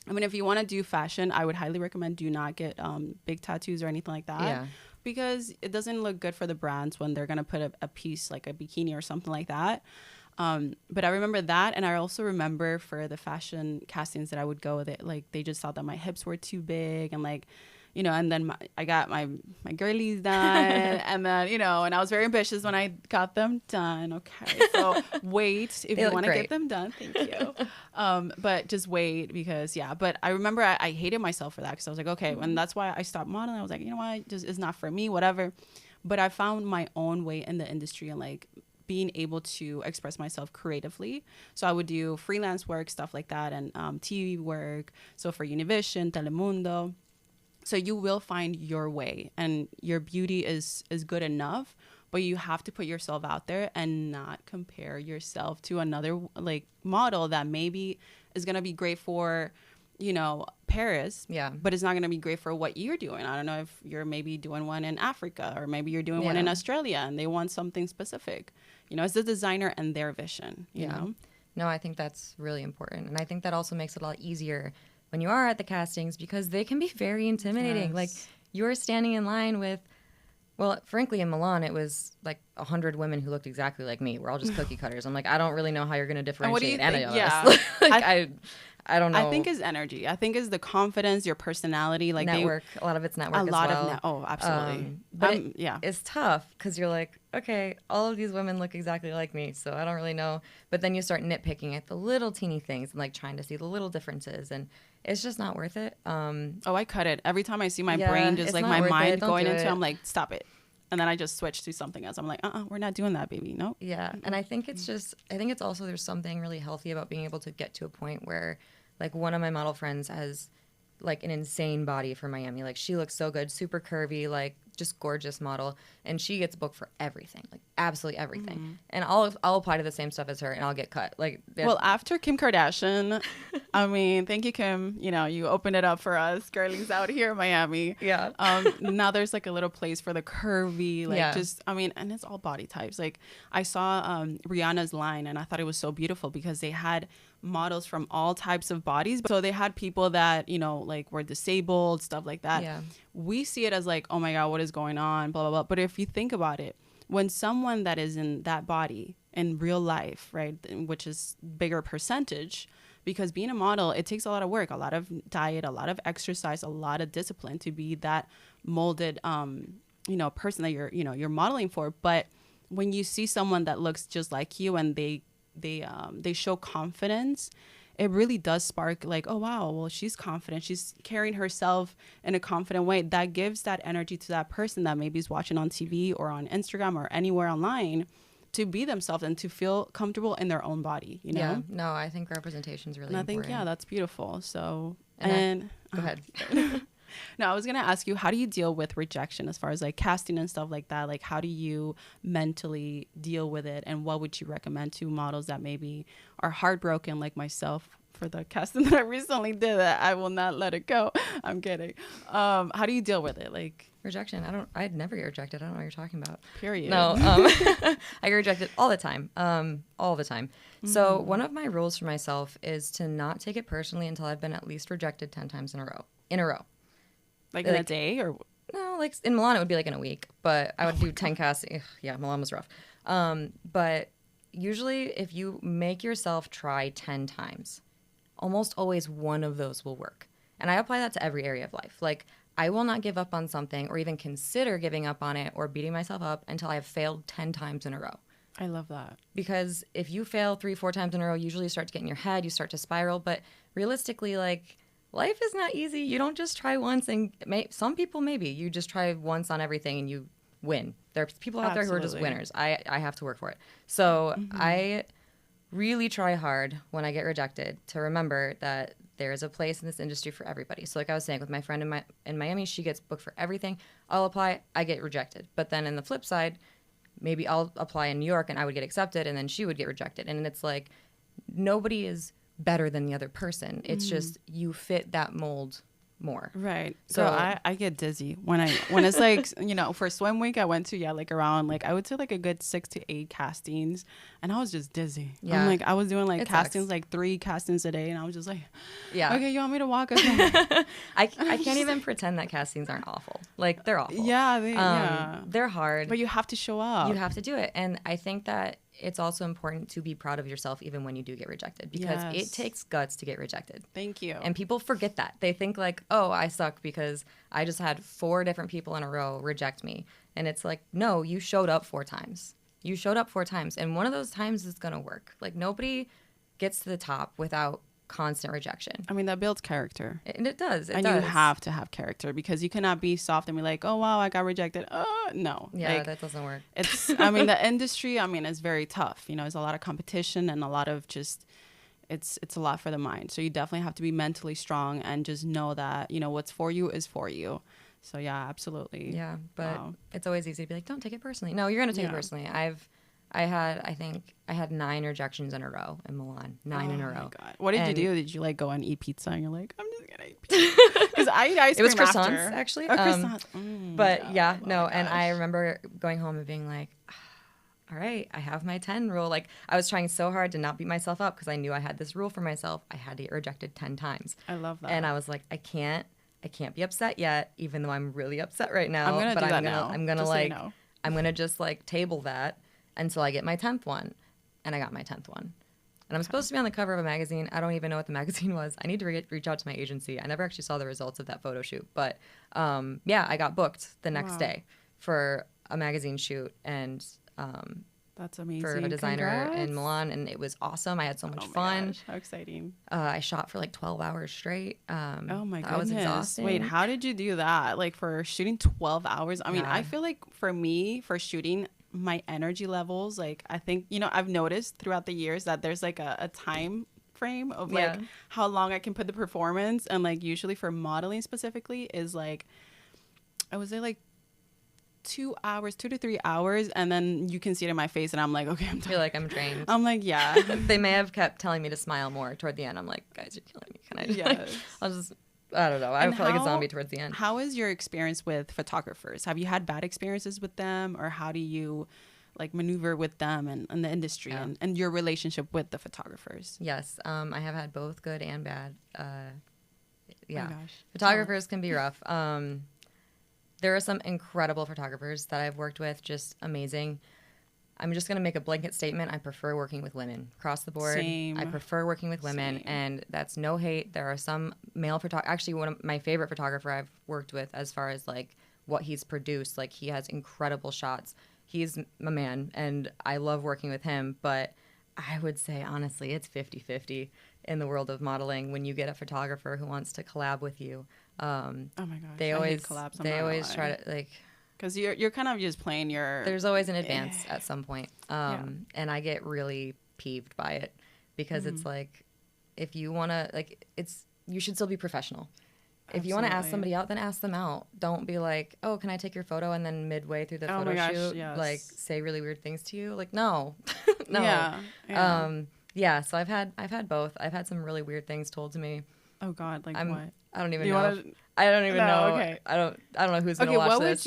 I mean, if you want to do fashion, I would highly recommend do not get big tattoos or anything like that. Yeah. because it doesn't look good for the brands when they're gonna put a piece like a bikini or something like that. But I remember that, and I also remember for the fashion castings that I would go with it, like they just thought that my hips were too big, and like, you know, and then I got my girlies done, and then, you know, and I was very ambitious when I got them done. Okay, so wait, if you want to get them done, thank you. But just wait, because but I remember I hated myself for that, because I was like, okay, and that's why I stopped modeling. I was like, you know what, just it's not for me, whatever. But I found my own way in the industry, and like being able to express myself creatively. So I would do freelance work, stuff like that, and TV work. So for Univision, Telemundo. So you will find your way, and your beauty is good enough, but you have to put yourself out there and not compare yourself to another like model that maybe is going to be great for, you know, Paris, but it's not going to be great for what you're doing. I don't know if you're maybe doing one in Africa, or maybe you're doing one in Australia, and they want something specific. You know, it's the designer and their vision, you know? No, I think that's really important. And I think that also makes it a lot easier when you are at the castings, because they can be very intimidating. Yes. Like, you're standing in line with, well, frankly, in Milan, it was like 100 women who looked exactly like me. We're all just cookie cutters. I'm like, I don't really know how you're going to differentiate any of us. Like, I don't know. I think it's energy. I think it's the confidence, your personality. Like network. A lot of it's network as well. Oh, absolutely. But it's tough, because you're like, okay, all of these women look exactly like me, so I don't really know. But then you start nitpicking at the little teeny things and like trying to see the little differences, and it's just not worth it. I cut it. Every time I see my brain, just like my mind going into it, I'm like, stop it. And then I just switch to something else. I'm like, we're not doing that, baby. No. Yeah. And I think it's also, there's something really healthy about being able to get to a point where, like, one of my model friends has like an insane body for Miami. Like, she looks so good, super curvy, like just gorgeous model, and she gets booked for everything, like absolutely everything. Mm-hmm. And I'll apply to the same stuff as her, and I'll get cut. Like, well, after Kim Kardashian, I mean, thank you, Kim. You know, you opened it up for us girlies out here in Miami. Yeah. Now there's like a little place for the curvy, like just, I mean, and it's all body types. Like, I saw Rihanna's line, and I thought it was so beautiful, because they had models from all types of bodies. So they had people that, you know, like were disabled, stuff like that. Yeah. We see it as like, oh my God, what is going on? Blah, blah, blah. But if you think about it, when someone that is in that body in real life, right, which is bigger percentage, because being a model, it takes a lot of work, a lot of diet, a lot of exercise, a lot of discipline to be that molded, you know, person that you're modeling for. But when you see someone that looks just like you, and they show confidence, it really does spark like, oh wow, well, she's confident, she's carrying herself in a confident way. That gives that energy to that person that maybe is watching on TV or on Instagram or anywhere online, to be themselves and to feel comfortable in their own body, you know? Yeah, no, I think representation is really important. And I think, that's beautiful. So, go ahead. No, I was going to ask you, how do you deal with rejection as far as like casting and stuff like that? Like, how do you mentally deal with it? And what would you recommend to models that maybe are heartbroken like myself for the casting that I recently did that I will not let it go? I'm kidding. How do you deal with it? Like, rejection. I'd never get rejected. I don't know what you're talking about. Period. No, I get rejected all the time. All the time. Mm-hmm. So one of my rules for myself is to not take it personally until I've been at least rejected 10 times in a row. Like in a day, or? No, like in Milan it would be like in a week, but I would do 10 casts. Yeah, Milan was rough. But usually if you make yourself try 10 times, almost always one of those will work. And I apply that to every area of life. Like, I will not give up on something or even consider giving up on it or beating myself up until I have failed 10 times in a row. I love that. Because if you fail 3-4 times in a row, usually you start to get in your head, you start to spiral. But realistically, like, life is not easy. You don't just try once, and some people maybe. You just try once on everything and you win. There are people out there who are just winners. I have to work for it. So I really try hard when I get rejected to remember that there is a place in this industry for everybody. So like I was saying, with my friend in Miami, she gets booked for everything. I'll apply, I get rejected. But then in the flip side, maybe I'll apply in New York and I would get accepted, and then she would get rejected. And it's like, nobody is better than the other person. It's just you fit that mold more. Right. So I get dizzy when it's like, for swim week I went to, like around, like I would say like a good 6 to 8 castings, and I was just dizzy. Yeah. I'm like, I was doing like It castings, sucks. like 3 castings a day, and I was just like, yeah. okay, you want me to walk us? I can't even pretend that castings aren't awful. Like, they're awful. Yeah, They're hard. but you have to show up. You have to do it. And I think that it's also important to be proud of yourself even when you do get rejected, because Yes. it takes guts to get rejected. Thank you. And people forget that. They think like, oh, I suck because I just had 4 different people in a row reject me. And it's like, no, you showed up 4 times. You showed up 4 times. And one of those times is going to work. Like, nobody gets to the top without constant rejection. I mean, that builds character. And it does. You have to have character, because you cannot be soft and be like, oh, wow, I got rejected. No. Yeah, like, that doesn't work. It's, I mean, the industry, I mean, it's very tough. There's a lot of competition and a lot of just, it's a lot for the mind. So you definitely have to be mentally strong and just know that, what's for you is for you. So yeah, absolutely. Yeah, but it's always easy to be like, don't take it personally. No, you're going to take it personally. I had 9 rejections in a row in Milan. 9 in a row. God. What did you do? Did you like go and eat pizza and you're like, I'm just gonna eat pizza? Because I eat ice cream. It was croissants after. actually. Croissants. But yeah, no. And I remember going home and being like, all right, I have my 10 rule. Like, I was trying so hard to not beat myself up because I knew I had this rule for myself. I had to get rejected 10 times. I love that. And I was like, I can't be upset yet, even though I'm really upset right now. I'm gonna do that now. I'm gonna just like, so you know. I'm gonna just like table that until I get my 10th one. And I got my 10th one. And I'm supposed to be on the cover of a magazine. I don't even know what the magazine was. I need to reach out to my agency. I never actually saw the results of that photo shoot. But yeah, I got booked the next day for a magazine shoot. And that's amazing. For a designer Congrats. in Milan. And it was awesome. I had so much Oh my fun. gosh, how exciting. I shot for like 12 hours straight. Oh my goodness. That was exhausting. Wait, how did you do that? Like, for shooting 12 hours? I mean, Yeah. I feel like for me, for shooting, my energy levels, like, I think, I've noticed throughout the years that there's like a time frame of like how long I can put the performance. And like, usually for modeling specifically is like, I would say like 2 hours, 2 to 3 hours. And then you can see it in my face and I'm like, okay, I'm I feel like I'm drained. I'm like, yeah. They may have kept telling me to smile more toward the end. I'm like, guys, you're killing me. Can I just, Yes. I don't know. I felt like a zombie towards the end. How is your experience with photographers? Have you had bad experiences with them, or how do you like maneuver with them and the industry and your relationship with the photographers? Yes. I have had both good and bad. Yeah. Oh my gosh. Photographers can be rough. There are some incredible photographers that I've worked with, just amazing. I'm just going to make a blanket statement. I prefer working with women across the board. Same. I prefer working with women, and that's no hate. There are some male photographers. Actually, one of my favorite photographer I've worked with, as far as like what he's produced, like he has incredible shots. He's a man, and I love working with him. But I would say, honestly, it's 50-50 in the world of modeling when you get a photographer who wants to collab with you. Oh my gosh. They I always hate collabs. they always try to like. Because you're kind of just playing your... There's always an advance at some point. And I get really peeved by it because it's like, if you want to, like, you should still be professional. If you want to ask somebody out, then ask them out. Don't be like, oh, can I take your photo? And then midway through the photo shoot, like, say really weird things to you. Like, no. No. Yeah. So I've had both. I've had some really weird things told to me. Oh God, like what? I don't even know. I don't even know. Okay. I don't know who's gonna watch this.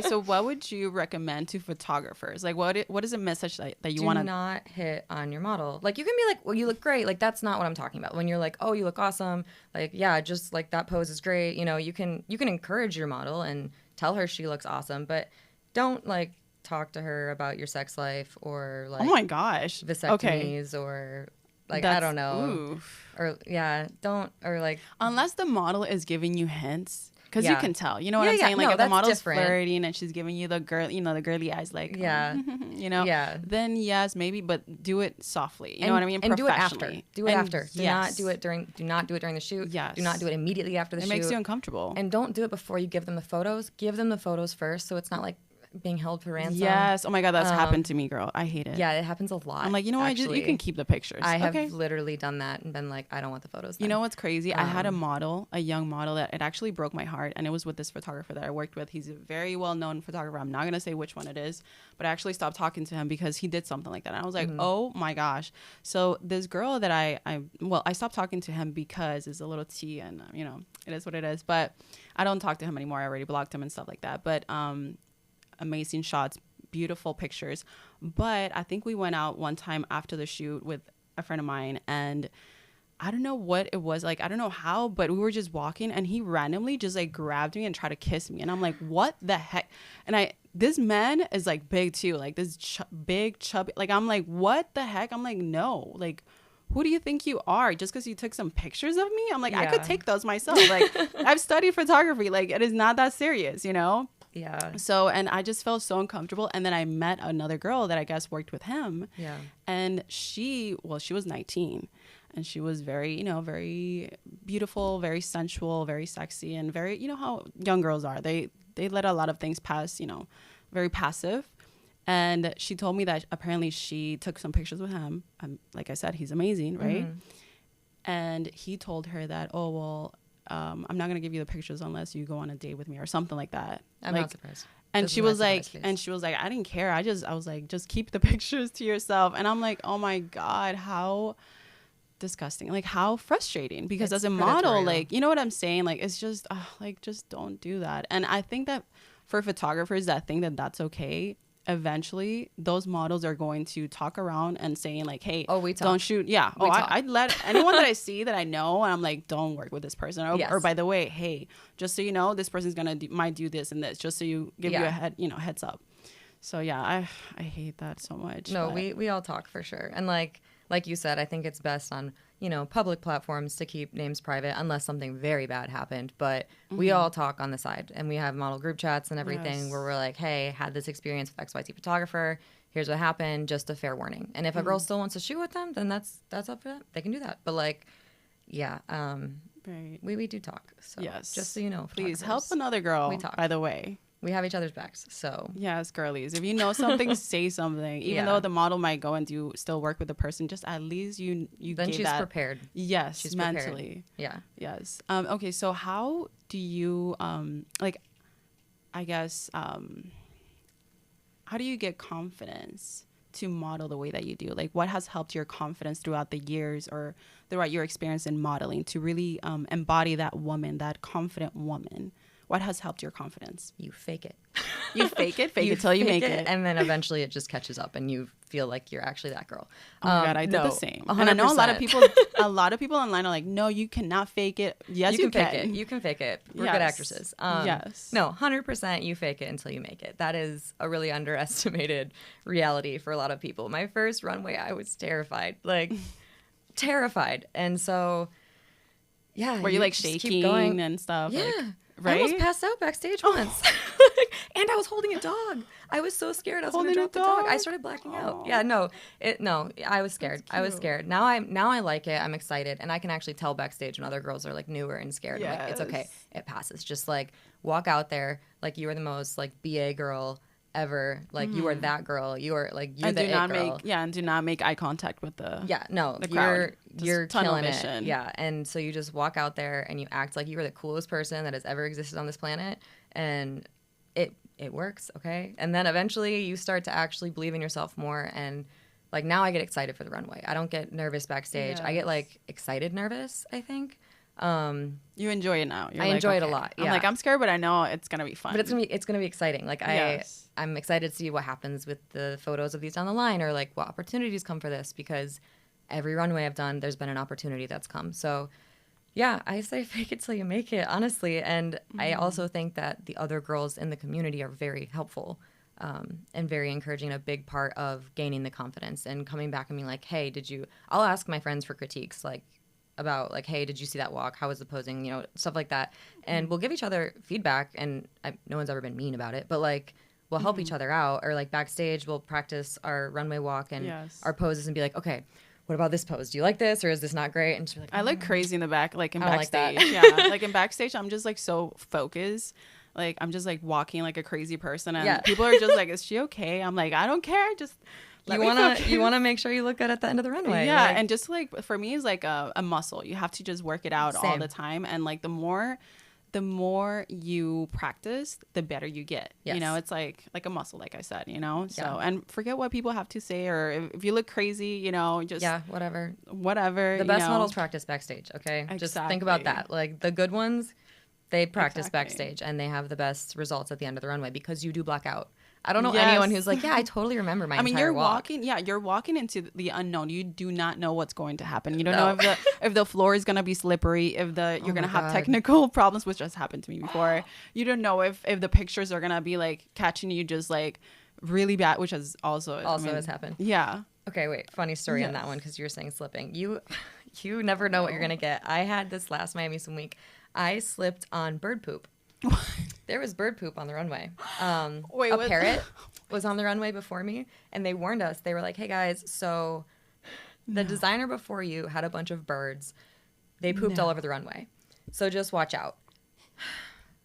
So what would you recommend to photographers? Like, what is a message that you want to... Do not hit on your model. Like, you can be like, well, you look great. Like, that's not what I'm talking about. When you're like, oh, you look awesome. Like, yeah, just like that pose is great. You can encourage your model and tell her she looks awesome, but don't like talk to her about your sex life or like, oh my gosh, vasectomies or like, I don't know. Oof. Or don't, or like, unless the model is giving you hints, because you can tell. You know what I'm saying? Like, no, if the model's different. flirting and she's giving you the girly eyes, like, then yes, maybe, but do it softly. You know what I mean? And do it after. Do it after. Do yes. not do it during the shoot. Yes. Do not do it immediately after the shoot. It makes you uncomfortable. And don't do it before you give them the photos. Give them the photos first, so it's not like, being held for ransom. Yes. Oh my God, that's happened to me, girl. I hate it. Yeah, it happens a lot. I'm like, you know what? You can keep the pictures. I have literally done that and been like, I don't want the photos then. You know what's crazy? I had a young model that it actually broke my heart, and it was with this photographer that I worked with. He's a very well-known photographer. I'm not going to say which one it is, but I actually stopped talking to him because he did something like that. And I was like, oh my gosh. So this girl that I stopped talking to him because it's a little tea, and you know, it is what it is. But I don't talk to him anymore. I already blocked him and stuff like that. But amazing shots, beautiful pictures. But I think we went out one time after the shoot with a friend of mine, and I don't know what it was, like I don't know how, but we were just walking and he randomly just like grabbed me and tried to kiss me, and I'm like, what the heck? And this man is like big too, like this big chubby, like I'm like, what the heck? I'm like, no, like who do you think you are? Just because you took some pictures of me? I'm like, I could take those myself. Like I've studied photography, like it is not that serious, you know? Yeah. So, and I just felt so uncomfortable. And then I met another girl that I guess worked with him. Yeah. And she was 19, and she was very, you know, very beautiful, very sensual, very sexy, and very, you know how young girls are. They let a lot of things pass, you know, very passive. And she told me that apparently she took some pictures with him. Like I said, he's amazing, right? Mm-hmm. And he told her that, oh, well, I'm not going to give you the pictures unless you go on a date with me or something like that. I'm not surprised. And she was like, I didn't care. I was like, just keep the pictures to yourself. And I'm like, oh my God, how disgusting. Like how frustrating, because as a model, like, you know what I'm saying? Like, it's just like, just don't do that. And I think that for photographers that think that that's okay, eventually those models are going to talk around and saying like, hey, don't shoot. Yeah. I'd let anyone that I see that I know, and I'm like, don't work with this person. Or by the way, hey, just so you know, this person's might do this and this, just so you give you a heads up. So yeah, I hate that so much. No, we all talk for sure. And like you said, I think it's best on, you know, public platforms to keep names private unless something very bad happened. But we all talk on the side, and we have model group chats and everything where we're like, hey, had this experience with XYZ photographer. Here's what happened. Just a fair warning. And if a girl still wants to shoot with them, then that's up for them. They can do that. But like, yeah, right. we do talk. So yes. Just so you know, please help another girl. We talk. By the way. We have each other's backs, so. Yes, girlies. If you know something, say something. Even though the model might go and still work with the person, just at least you then she's prepared. Yes, she's mentally. Prepared. Yeah. Yes. Okay, so how do you, like, I guess, how do you get confidence to model the way that you do? Like, what has helped your confidence throughout the years or throughout your experience in modeling to really embody that woman, that confident woman? What has helped your confidence? You fake it. You fake it till you make it. And then eventually it just catches up and you feel like you're actually that girl. Oh my God, I did the same. 100%. And I know a lot of people online are like, no, you cannot fake it. Yes, you can. Fake it. You can fake it. We're good actresses. Yes. No, 100% you fake it until you make it. That is a really underestimated reality for a lot of people. My first runway, I was terrified. Like, terrified. And so, yeah. Were you like shaking and stuff? Yeah. Like, right? I almost passed out backstage once. And I was holding a dog. I was so scared I was going to drop the dog. I started blacking out. Yeah, no, I was scared. I was scared. Now I like it. I'm excited. And I can actually tell backstage when other girls are like newer and scared. Yes. I'm like, it's okay. It passes. Just like walk out there like you are the most like BA girl ever. Like you are that girl. You are like, you're the it girl. And do not make eye contact with the crowd. You're killing vision. It. Yeah. And so you just walk out there and you act like you are the coolest person that has ever existed on this planet. And it works, okay? And then eventually you start to actually believe in yourself more. And like now I get excited for the runway. I don't get nervous backstage. Yes. I get like excited nervous, I think. You enjoy it now. I enjoy it a lot. Yeah. I'm like, I'm scared, but I know it's gonna be fun. But it's gonna be exciting. Like I'm excited to see what happens with the photos of these down the line, or like what opportunities come for this, because every runway I've done, there's been an opportunity that's come. So yeah, I say fake it till you make it, honestly. And I also think that the other girls in the community are very helpful and very encouraging, a big part of gaining the confidence and coming back and being like, hey, I'll ask my friends for critiques, like about like, hey, did you see that walk? How was the posing? You know, stuff like that. And we'll give each other feedback, and no one's ever been mean about it, but like we'll help each other out. Or like backstage, we'll practice our runway walk and our poses and be like, okay, what about this pose? Do you like this, or is this not great? And she'll be like, I look crazy in the back, like in backstage. Like that. Yeah, like in backstage, I'm just like so focused like I'm just like walking like a crazy person, and people are just like, is she okay? I'm like, I don't care, just you wanna make sure you look good at the end of the runway. Yeah, like, and just like for me, it's like a muscle. You have to just work it out all the time, and like the more you practice, the better you get. Yes. You know, it's like a muscle, like I said, you know. So and forget what people have to say, or if you look crazy, you know, just whatever. The best models practice backstage. Okay, exactly. Just think about that. Like the good ones, they practice backstage, and they have the best results at the end of the runway because you do black out. I don't know anyone who's like, yeah, I totally remember my entire walk. You're walking into the unknown. You do not know what's going to happen. You don't know if the floor is going to be slippery, if you're going to have technical problems, which just happened to me before. You don't know if the pictures are going to be like catching you just like really bad, which has also has happened. Yeah. Okay, wait, funny story on that one because you were saying slipping. You never know what you're going to get. I had this last Miami Swim Week. I slipped on bird poop. There was bird poop on the runway. Parrot was on the runway before me, and they warned us. They were like, hey, guys, so the designer before you had a bunch of birds. They pooped all over the runway. So just watch out.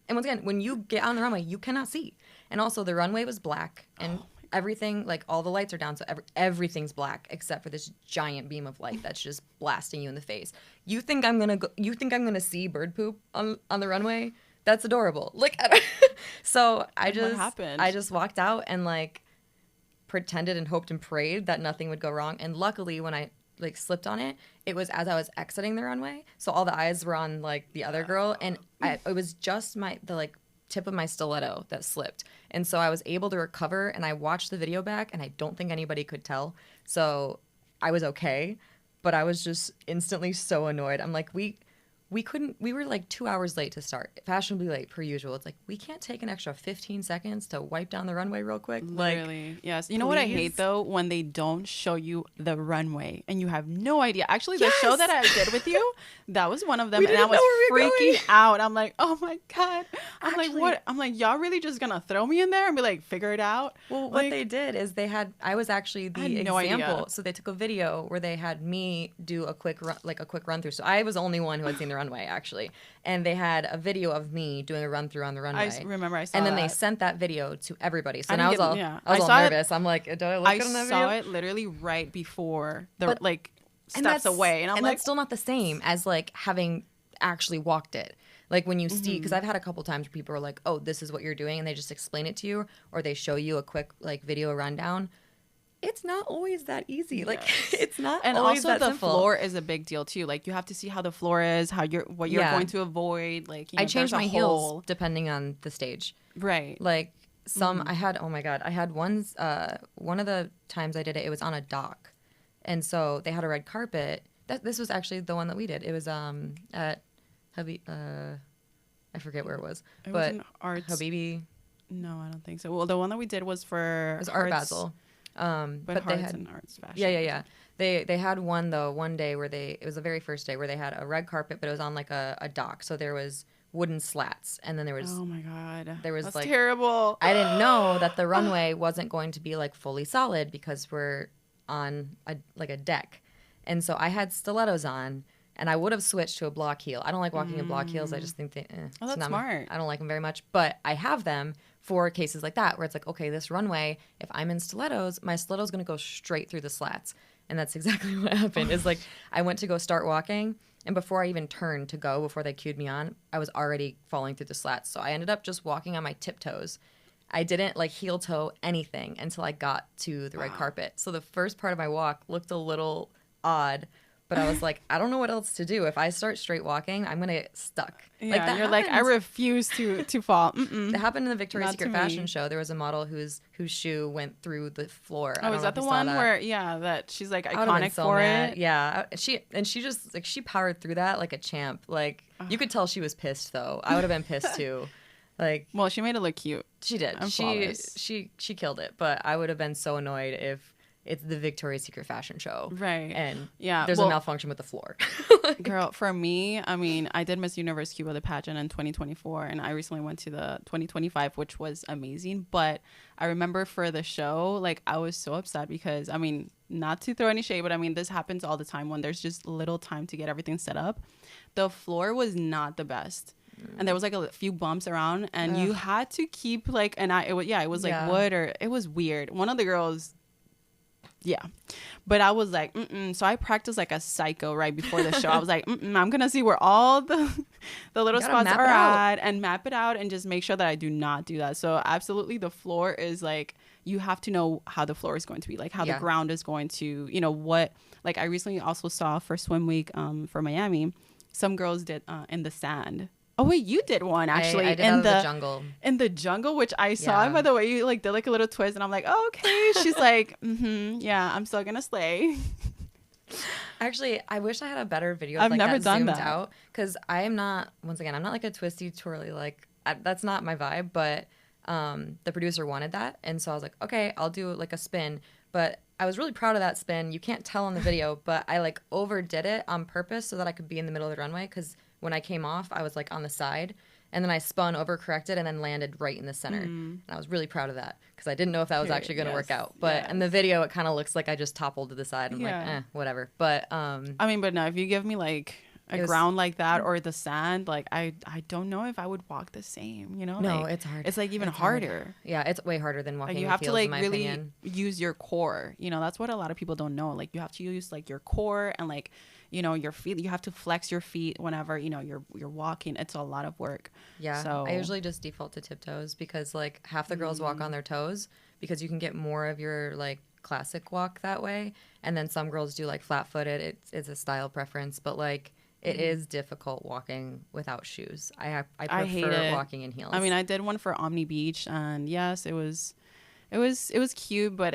And once again, when you get on the runway, you cannot see. And also the runway was black, and everything, like all the lights are down, so everything's black except for this giant beam of light that's just blasting you in the face. You think I'm gonna see bird poop on the runway? That's adorable. Like, so I just walked out and like pretended and hoped and prayed that nothing would go wrong. And luckily, when I like slipped on it, it was as I was exiting the runway. So all the eyes were on like the other girl, and it was just the like tip of my stiletto that slipped. And so I was able to recover, and I watched the video back, and I don't think anybody could tell. So I was okay, but I was just instantly so annoyed. I'm like, we were like 2 hours late to start, fashionably late per usual. It's like, we can't take an extra 15 seconds to wipe down the runway real quick. Literally, like, yes. You know what I hate though? When they don't show you the runway and you have no idea. Actually, the show that I did with you, that was one of them, and I was freaking out. I'm like, oh my God. Like, what? I'm like, y'all really just gonna throw me in there and be like, figure it out? Well, what they did is I was actually the example. So they took a video where they had me do a quick run through. So I was the only one who had seen the runway actually, and they had a video of me doing a run through on the runway. I remember I saw and then they sent that video to everybody. So now I was all nervous. I'm like, do I look good on that video? I saw it literally right before steps away, and that's still not the same as like having actually walked it. Like when you see, because I've had a couple times where people are like, oh, this is what you're doing, and they just explain it to you, or they show you a quick like video rundown. It's not always that easy. Like it's not and always also that the simple. Floor is a big deal too. Like you have to see how the floor is, what you're going to avoid. Like I changed my heels depending on the stage. Right. Like some I had one of the times I did it was on a dock. And so they had a red carpet. This was actually the one that we did. It was at I forget where it was. But was an Arts. Habibi. No, I don't think so. Well, the one that we did was for it was Art Basel. But they had arts fashion. Yeah. They had one day where it was the very first day where they had a red carpet, but it was on like a dock. So there was wooden slats, and then there was oh my God, there was that's like terrible. I didn't know that the runway wasn't going to be like fully solid because we're on a deck, and so I had stilettos on. And I would have switched to a block heel. I don't like walking in block heels. I just think that's smart. I don't like them very much. But I have them for cases like that where it's like, okay, this runway, if I'm in stilettos, my stiletto's going to go straight through the slats. And that's exactly what happened. Is like I went to go start walking, and before I even turned to go, before they cued me on, I was already falling through the slats. So I ended up just walking on my tiptoes. I didn't like heel toe anything until I got to the red carpet. So the first part of my walk looked a little odd. But I was like, I don't know what else to do. If I start straight walking, I'm going to get stuck. Yeah, like that you're like, I refuse to fall. It happened in the Victoria's Secret fashion show. There was a model whose shoe went through the floor. Oh, is that the one where, that she's like iconic for it? Yeah. She just, like, she powered through that like a champ. Like, you could tell she was pissed, though. I would have been pissed, too. Like, well, she made it look cute. She did. She killed it. But I would have been so annoyed if it's the Victoria's Secret fashion show. Right. And there's a malfunction with the floor. Girl, for me, I mean, I did Miss Universe Cuba, the pageant in 2024, and I recently went to the 2025, which was amazing. But I remember for the show, like, I was so upset because, I mean, not to throw any shade, but I mean, this happens all the time when there's just little time to get everything set up. The floor was not the best. and there was like a few bumps around, and you had to keep like, and it was like wood, or it was weird. One of the girls, but I was like, so I practiced like a psycho right before the show. I was like, I'm gonna see where all the little spots are at and map it out and just make sure that I do not do that. So absolutely, the floor is like, you have to know how the floor is going to be, like how the ground is going to, what. Like I recently also saw for Swim Week for Miami, some girls did in the sand. Oh wait, you did one actually. I did in the jungle. In the jungle, which I saw by the way you like did like a little twist, and I'm like, oh, okay. She's like, I'm still gonna slay. Actually, I wish I had a better video. I've never done that out, because I'm not like a twisty twirly, like that's not my vibe. But the producer wanted that, and so I was like, okay, I'll do like a spin. But I was really proud of that spin. You can't tell on the video, but I like overdid it on purpose so that I could be in the middle of the runway, because when I came off, I was like on the side, and then I spun, overcorrected, and then landed right in the center. And I was really proud of that, because I didn't know if that was actually going to work out. But in the video, it kind of looks like I just toppled to the side. I'm like, whatever. But I mean, but no, if you give me like a ground like that or the sand, like I don't know if I would walk the same, No, like, it's hard. It's like even harder. Hard. Yeah, it's way harder than walking. Like you have to like really use your core. That's what a lot of people don't know. Like you have to use like your core and like, your feet. You have to flex your feet whenever, you're walking. It's a lot of work. Yeah. So I usually just default to tiptoes, because like half the girls walk on their toes, because you can get more of your like classic walk that way. And then some girls do like flat footed. It's a style preference, but like it is difficult walking without shoes. I prefer walking in heels. I mean, I did one for Omni Beach, and yes, it was cute, but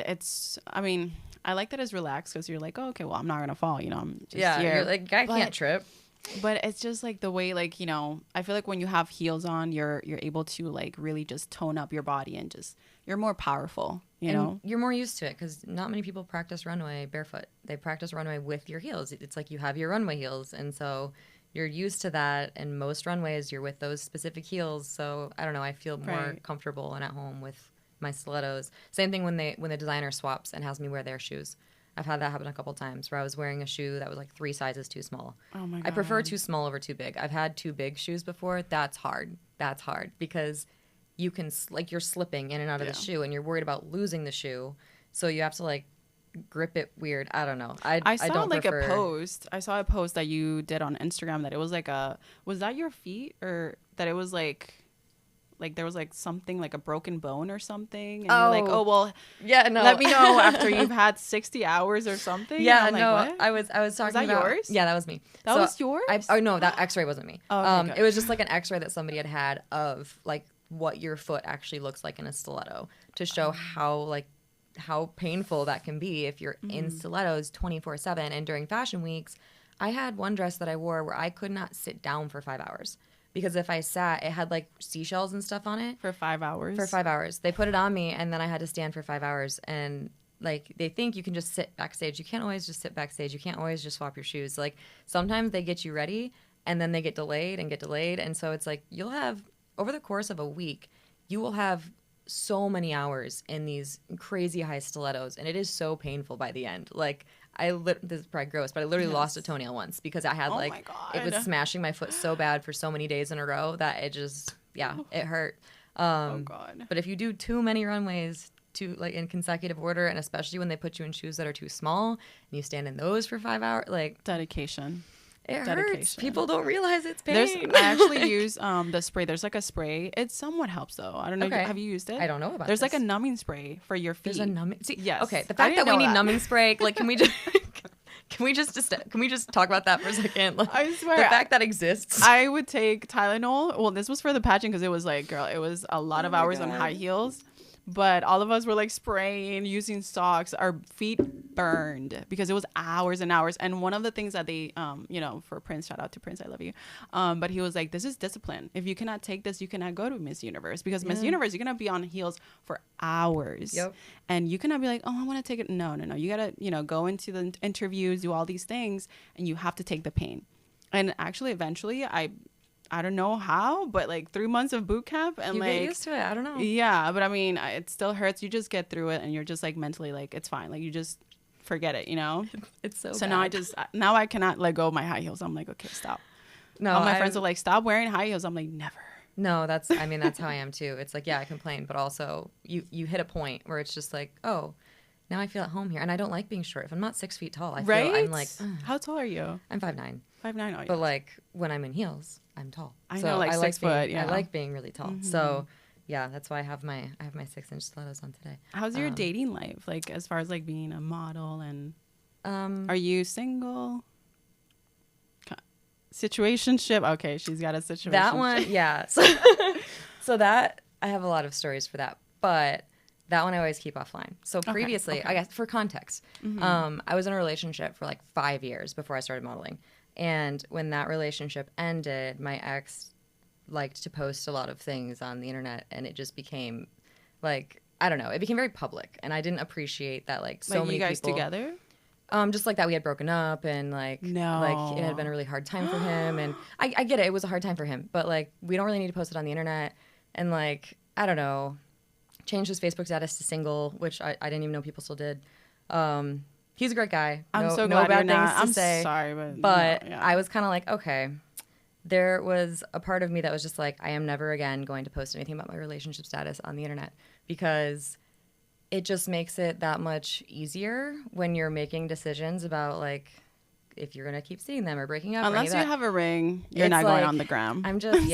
I like that it's relaxed, because you're like, oh, okay, well, I'm not gonna fall, I'm just here. You're like, I can't trip. But it's just like the way, like, I feel like when you have heels on, you're able to like really just tone up your body, and just you're more powerful, you know. You're more used to it, because not many people practice runway barefoot. They practice runway with your heels. It's like you have your runway heels, and so you're used to that. And most runways, you're with those specific heels. So I don't know. I feel more comfortable and at home with my stilettos. Same thing when the designer swaps and has me wear their shoes. I've had that happen a couple times, where I was wearing a shoe that was like 3 sizes too small. Oh my God. I prefer too small over too big. I've had too big shoes before. That's hard. Because you can, like, you're slipping in and out of the shoe, and you're worried about losing the shoe. So you have to like grip it weird. I don't know. I saw like a post. I saw a post that you did on Instagram that it was like was that your feet, or that it was like there was like something like a broken bone or something, and you're like, oh well, let me know after you've had 60 hours or something. Yeah, no, like, I was talking was that about yours? Yeah, that was me. That was yours? No, that X-ray wasn't me. Oh, okay, it was just like an X-ray that somebody had of like what your foot actually looks like in a stiletto, to show how painful that can be if you're in stilettos 24/7. And during fashion weeks, I had one dress that I wore where I could not sit down for 5 hours. Because if I sat, it had like seashells and stuff on it. For 5 hours? For 5 hours. They put it on me, and then I had to stand for 5 hours. And like, they think you can just sit backstage. You can't always just sit backstage. You can't always just swap your shoes. Like, sometimes they get you ready, and then they get delayed. And so it's like, you'll have, over the course of a week, you will have so many hours in these crazy high stilettos. And it is so painful by the end. Like, this is probably gross, but I literally lost a toenail once, because I had it was smashing my foot so bad for so many days in a row that it just, it hurt. Oh God. But if you do too many runways like in consecutive order, and especially when they put you in shoes that are too small and you stand in those for 5 hours, like, dedication. It hurts. People don't realize it's pain. I actually use the spray. There's like a spray. It somewhat helps though. I don't know. Okay. Have you used it? I don't know about. There's like a numbing spray for your feet. There's a numbing. Yes. Okay. The fact that we need numbing spray, like, can we just talk about that for a second? Like, I swear. The fact that exists. I would take Tylenol. Well, this was for the pageant, because it was like, girl, it was a lot of hours on high heels. But all of us were like spraying, using socks. Our feet burned because it was hours and hours. And one of the things that they, for Prince, shout out to Prince, I love you. But he was like, this is discipline. If you cannot take this, you cannot go to Miss Universe, because Miss Universe, you're going to be on heels for hours. Yep. And you cannot be like, oh, I want to take it. No. You got to, go into the interviews, do all these things, and you have to take the pain. And actually, eventually, I don't know how, but like 3 months of boot camp, and you like get used to it. I don't know. Yeah, but I mean, it still hurts. You just get through it, and you're just like mentally like, it's fine. Like, you just forget it, It's so bad. Now now I cannot let go of my high heels. I'm like, okay, stop. No, all my friends are like, stop wearing high heels. I'm like, never. No, that's how I am too. It's like, yeah, I complain, but also you hit a point where it's just like, oh, now I feel at home here. And I don't like being short. If I'm not 6 feet tall, I feel I'm like, ugh. How tall are you? I'm 5'9". 5'9", oh, yeah. But like when I'm in heels, I'm tall. I know, like 6 foot, yeah. I like being really tall. So yeah, that's why I have my 6-inch stilettos on today. How's your dating life? Like as far as like being a model and are you single? Situationship? Okay, she's got a situation. That one, yeah. So that I have a lot of stories for that, but that one I always keep offline. So previously, I guess for context, I was in a relationship for like 5 years before I started modeling. And when that relationship ended, my ex liked to post a lot of things on the internet, and it just became like, I don't know, it became very public, and I didn't appreciate that like so many you guys people together? Just like that we had broken up, and like like it had been a really hard time for him, and I get it, it was a hard time for him, but like we don't really need to post it on the internet, and like I don't know, changed his Facebook status to single, which I didn't even know people still did. He's a great guy. I'm so glad you're not. I'm say, sorry, but no, yeah. I was kind of like, okay. There was a part of me that was just like, I am never again going to post anything about my relationship status on the internet, because it just makes it that much easier when you're making decisions about like if you're gonna keep seeing them or breaking up. Unless you have a ring, you're not going on the gram. I'm just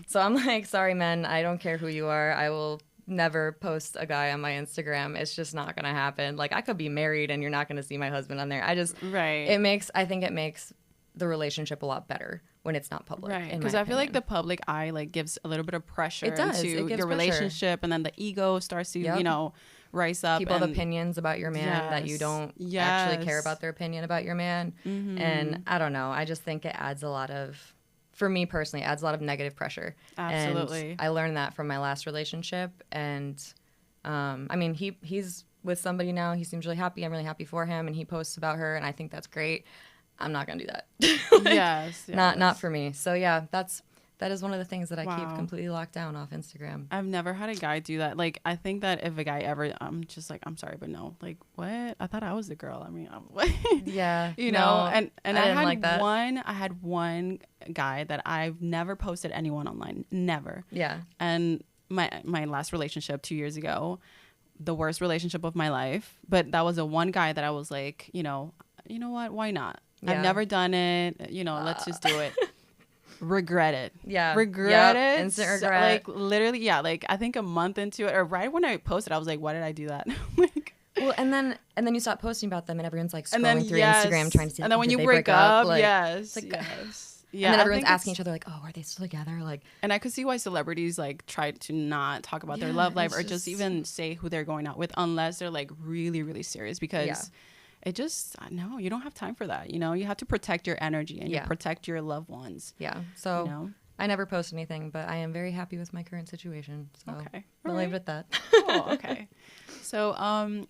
So I'm like, sorry, men, I don't care who you are. I will never post a guy on my Instagram. It's just not gonna happen. Like I could be married and you're not gonna see my husband on there. I think it makes the relationship a lot better when it's not public. Right. Because I feel like the public eye like gives a little bit of pressure into your relationship, and then the ego starts to, you know, rise up. People have opinions about your man that you don't actually care about their opinion about your man. And I don't know. I just think it adds a lot of, for me personally, it adds a lot of negative pressure. Absolutely. And I learned that from my last relationship. And I mean, he's with somebody now. He seems really happy. I'm really happy for him. And he posts about her, and I think that's great. I'm not gonna do that. Yes. Not for me. So yeah, that is one of the things that I keep completely locked down off Instagram. I've never had a guy do that. Like I think that if a guy ever, I'm just like, I'm sorry, but no. Like what? I thought I was the girl. I mean, what? Yeah. You know. And I didn't like that. I had one guy that I've never posted anyone online. Never. Yeah. And my last relationship 2 years ago, the worst relationship of my life. But that was the one guy that I was like, you know what? Why not? Yeah. I've never done it. You know, let's just do it. Regret it. Yeah. Regret it. Instant regret. Like literally, yeah. Like I think a month into it, or right when I posted, I was like, why did I do that? Like, well, and then you stop posting about them, and everyone's like scrolling through Instagram trying to see. And then when you break up, like, yes. Like, yes. Yeah. And then everyone's asking each other like, oh, are they still together? Like, and I could see why celebrities like try to not talk about their love life or just even say who they're going out with unless they're like really, really serious, because it just, no, you don't have time for that. You know, you have to protect your energy and you protect your loved ones. Yeah. So you know? I never post anything, but I am very happy with my current situation. So we'll leave it at that. Cool. Okay. So,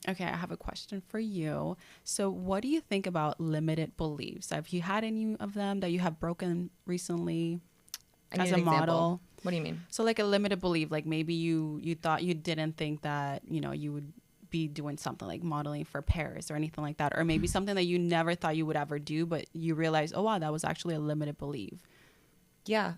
okay, I have a question for you. So what do you think about limited beliefs? Have you had any of them that you have broken recently as a model? What do you mean? So like a limited belief, like maybe you thought, you didn't think that, you know, you would be doing something like modeling for Paris or anything like that, or maybe something that you never thought you would ever do, but you realize, oh wow, that was actually a limited belief. Yeah,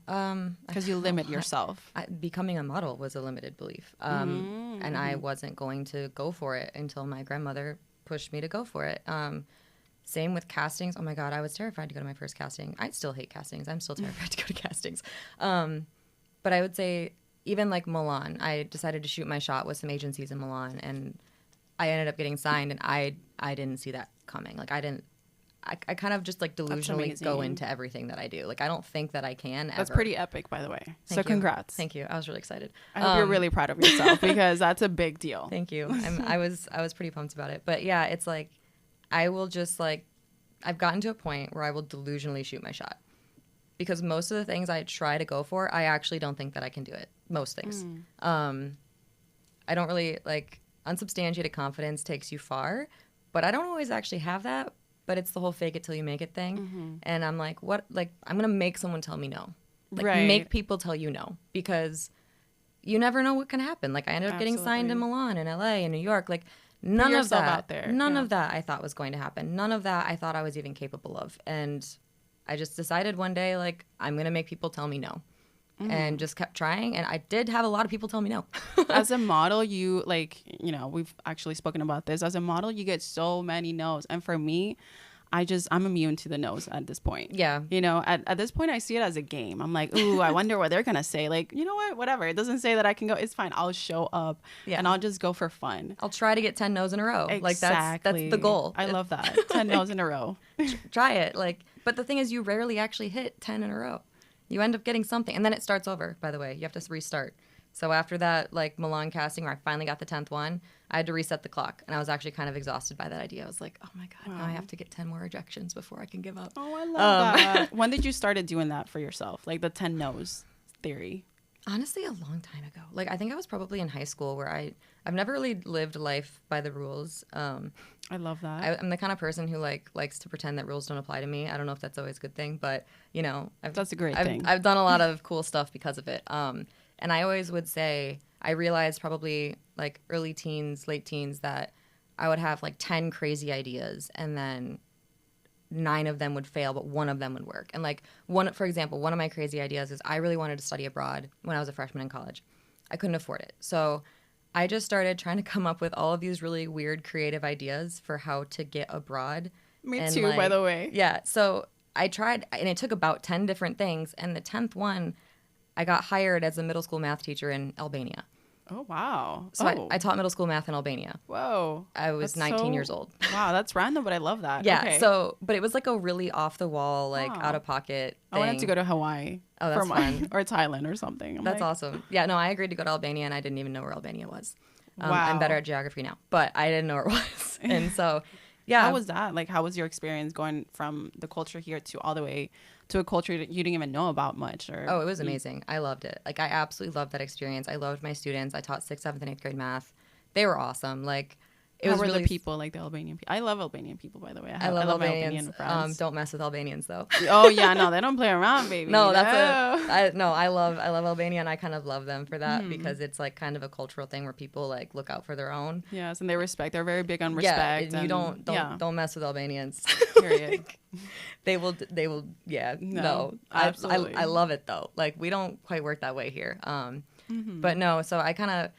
because you limit yourself. Becoming a model was a limited belief, and I wasn't going to go for it until my grandmother pushed me to go for it. Same with castings. Oh my God, I was terrified to go to my first casting. I still hate castings. I'm still terrified to go to castings. But I would say even like Milan, I decided to shoot my shot with some agencies in Milan, and I ended up getting signed, and I didn't see that coming. Like I kind of just like delusionally go into everything that I do. Like I don't think that I can ever. That's pretty epic, by the way. So congrats. Thank you. I was really excited. I hope you're really proud of yourself because that's a big deal. Thank you. I was pretty pumped about it. But yeah, it's like I will just like, I've gotten to a point where I will delusionally shoot my shot. Because most of the things I try to go for, I actually don't think that I can do it. Most things. I don't really like, unsubstantiated confidence takes you far, but I don't always actually have that. But it's the whole fake it till you make it thing. And I'm like, what? Like, I'm going to make someone tell me no. Like, make people tell you no. Because you never know what can happen. Like, I ended up getting signed in Milan, in LA, in New York. Like, none of that. Out there. None of that I thought was going to happen. None of that I thought I was even capable of. And I just decided one day, like, I'm going to make people tell me no. And just kept trying. And I did have a lot of people tell me no. As a model, you like, you know, we've actually spoken about this. As a model, you get so many no's. And for me, I'm immune to the no's at this point. Yeah. You know, at this point, I see it as a game. I'm like, ooh, I wonder what they're going to say. Like, you know what? Whatever. It doesn't say that I can go. It's fine. I'll show up and I'll just go for fun. I'll try to get 10 no's in a row. Exactly. Like, that's the goal. I love that. 10 no's in a row. Try it. Like, but the thing is, you rarely actually hit 10 in a row. You end up getting something. And then it starts over, by the way. You have to restart. So after that, like, Milan casting where I finally got the 10th one, I had to reset the clock. And I was actually kind of exhausted by that idea. I was like, oh, my God, now I have to get 10 more rejections before I can give up. Oh, I love that. When did you started doing that for yourself? Like the 10 no's theory? Honestly, a long time ago. Like, I think I was probably in high school where I've never really lived life by the rules. I love that. I'm the kind of person who likes to pretend that rules don't apply to me. I don't know if that's always a good thing, but, you know, that's a great thing. I've done a lot of cool stuff because of it. And I always would say, I realized probably like early teens, late teens, that I would have like 10 crazy ideas and then 9 of them would fail, but 1 of them would work. And like for example, one of my crazy ideas is I really wanted to study abroad when I was a freshman in college. I couldn't afford it. So I just started trying to come up with all of these really weird, creative ideas for how to get abroad. Me too, by the way. Yeah. So I tried, and it took about 10 different things. And the 10th one, I got hired as a middle school math teacher in Albania. Oh, wow. So I taught middle school math in Albania. Whoa. I was 19 years old. Wow, that's random, but I love that. Yeah. Okay. So, but it was like a really off the wall, like out of pocket thing. I wanted to go to Hawaii. Oh, that's fun. Or Thailand or something. That's awesome. Yeah, no, I agreed to go to Albania, and I didn't even know where Albania was. Wow. I'm better at geography now, but I didn't know where it was. And so, yeah. How was that? Like, how was your experience going from the culture here to all the way to a culture that you didn't even know about much? Oh, it was amazing. I loved it. Like, I absolutely loved that experience. I loved my students. I taught 6th, 7th, and 8th grade math. They were awesome. Like, How were the people, like the Albanian people? I love Albanian people, by the way. I love my Albanians. Albanian friends. Don't mess with Albanians, though. Oh yeah, no, they don't play around, baby. No, I love Albania, and I kind of love them for that because it's like kind of a cultural thing where people like look out for their own. Yes, and they respect. They're very big on respect. Yeah, and you don't mess with Albanians. Period. They will. Yeah, no. Absolutely. I love it though. Like, we don't quite work that way here. But no. So I kind of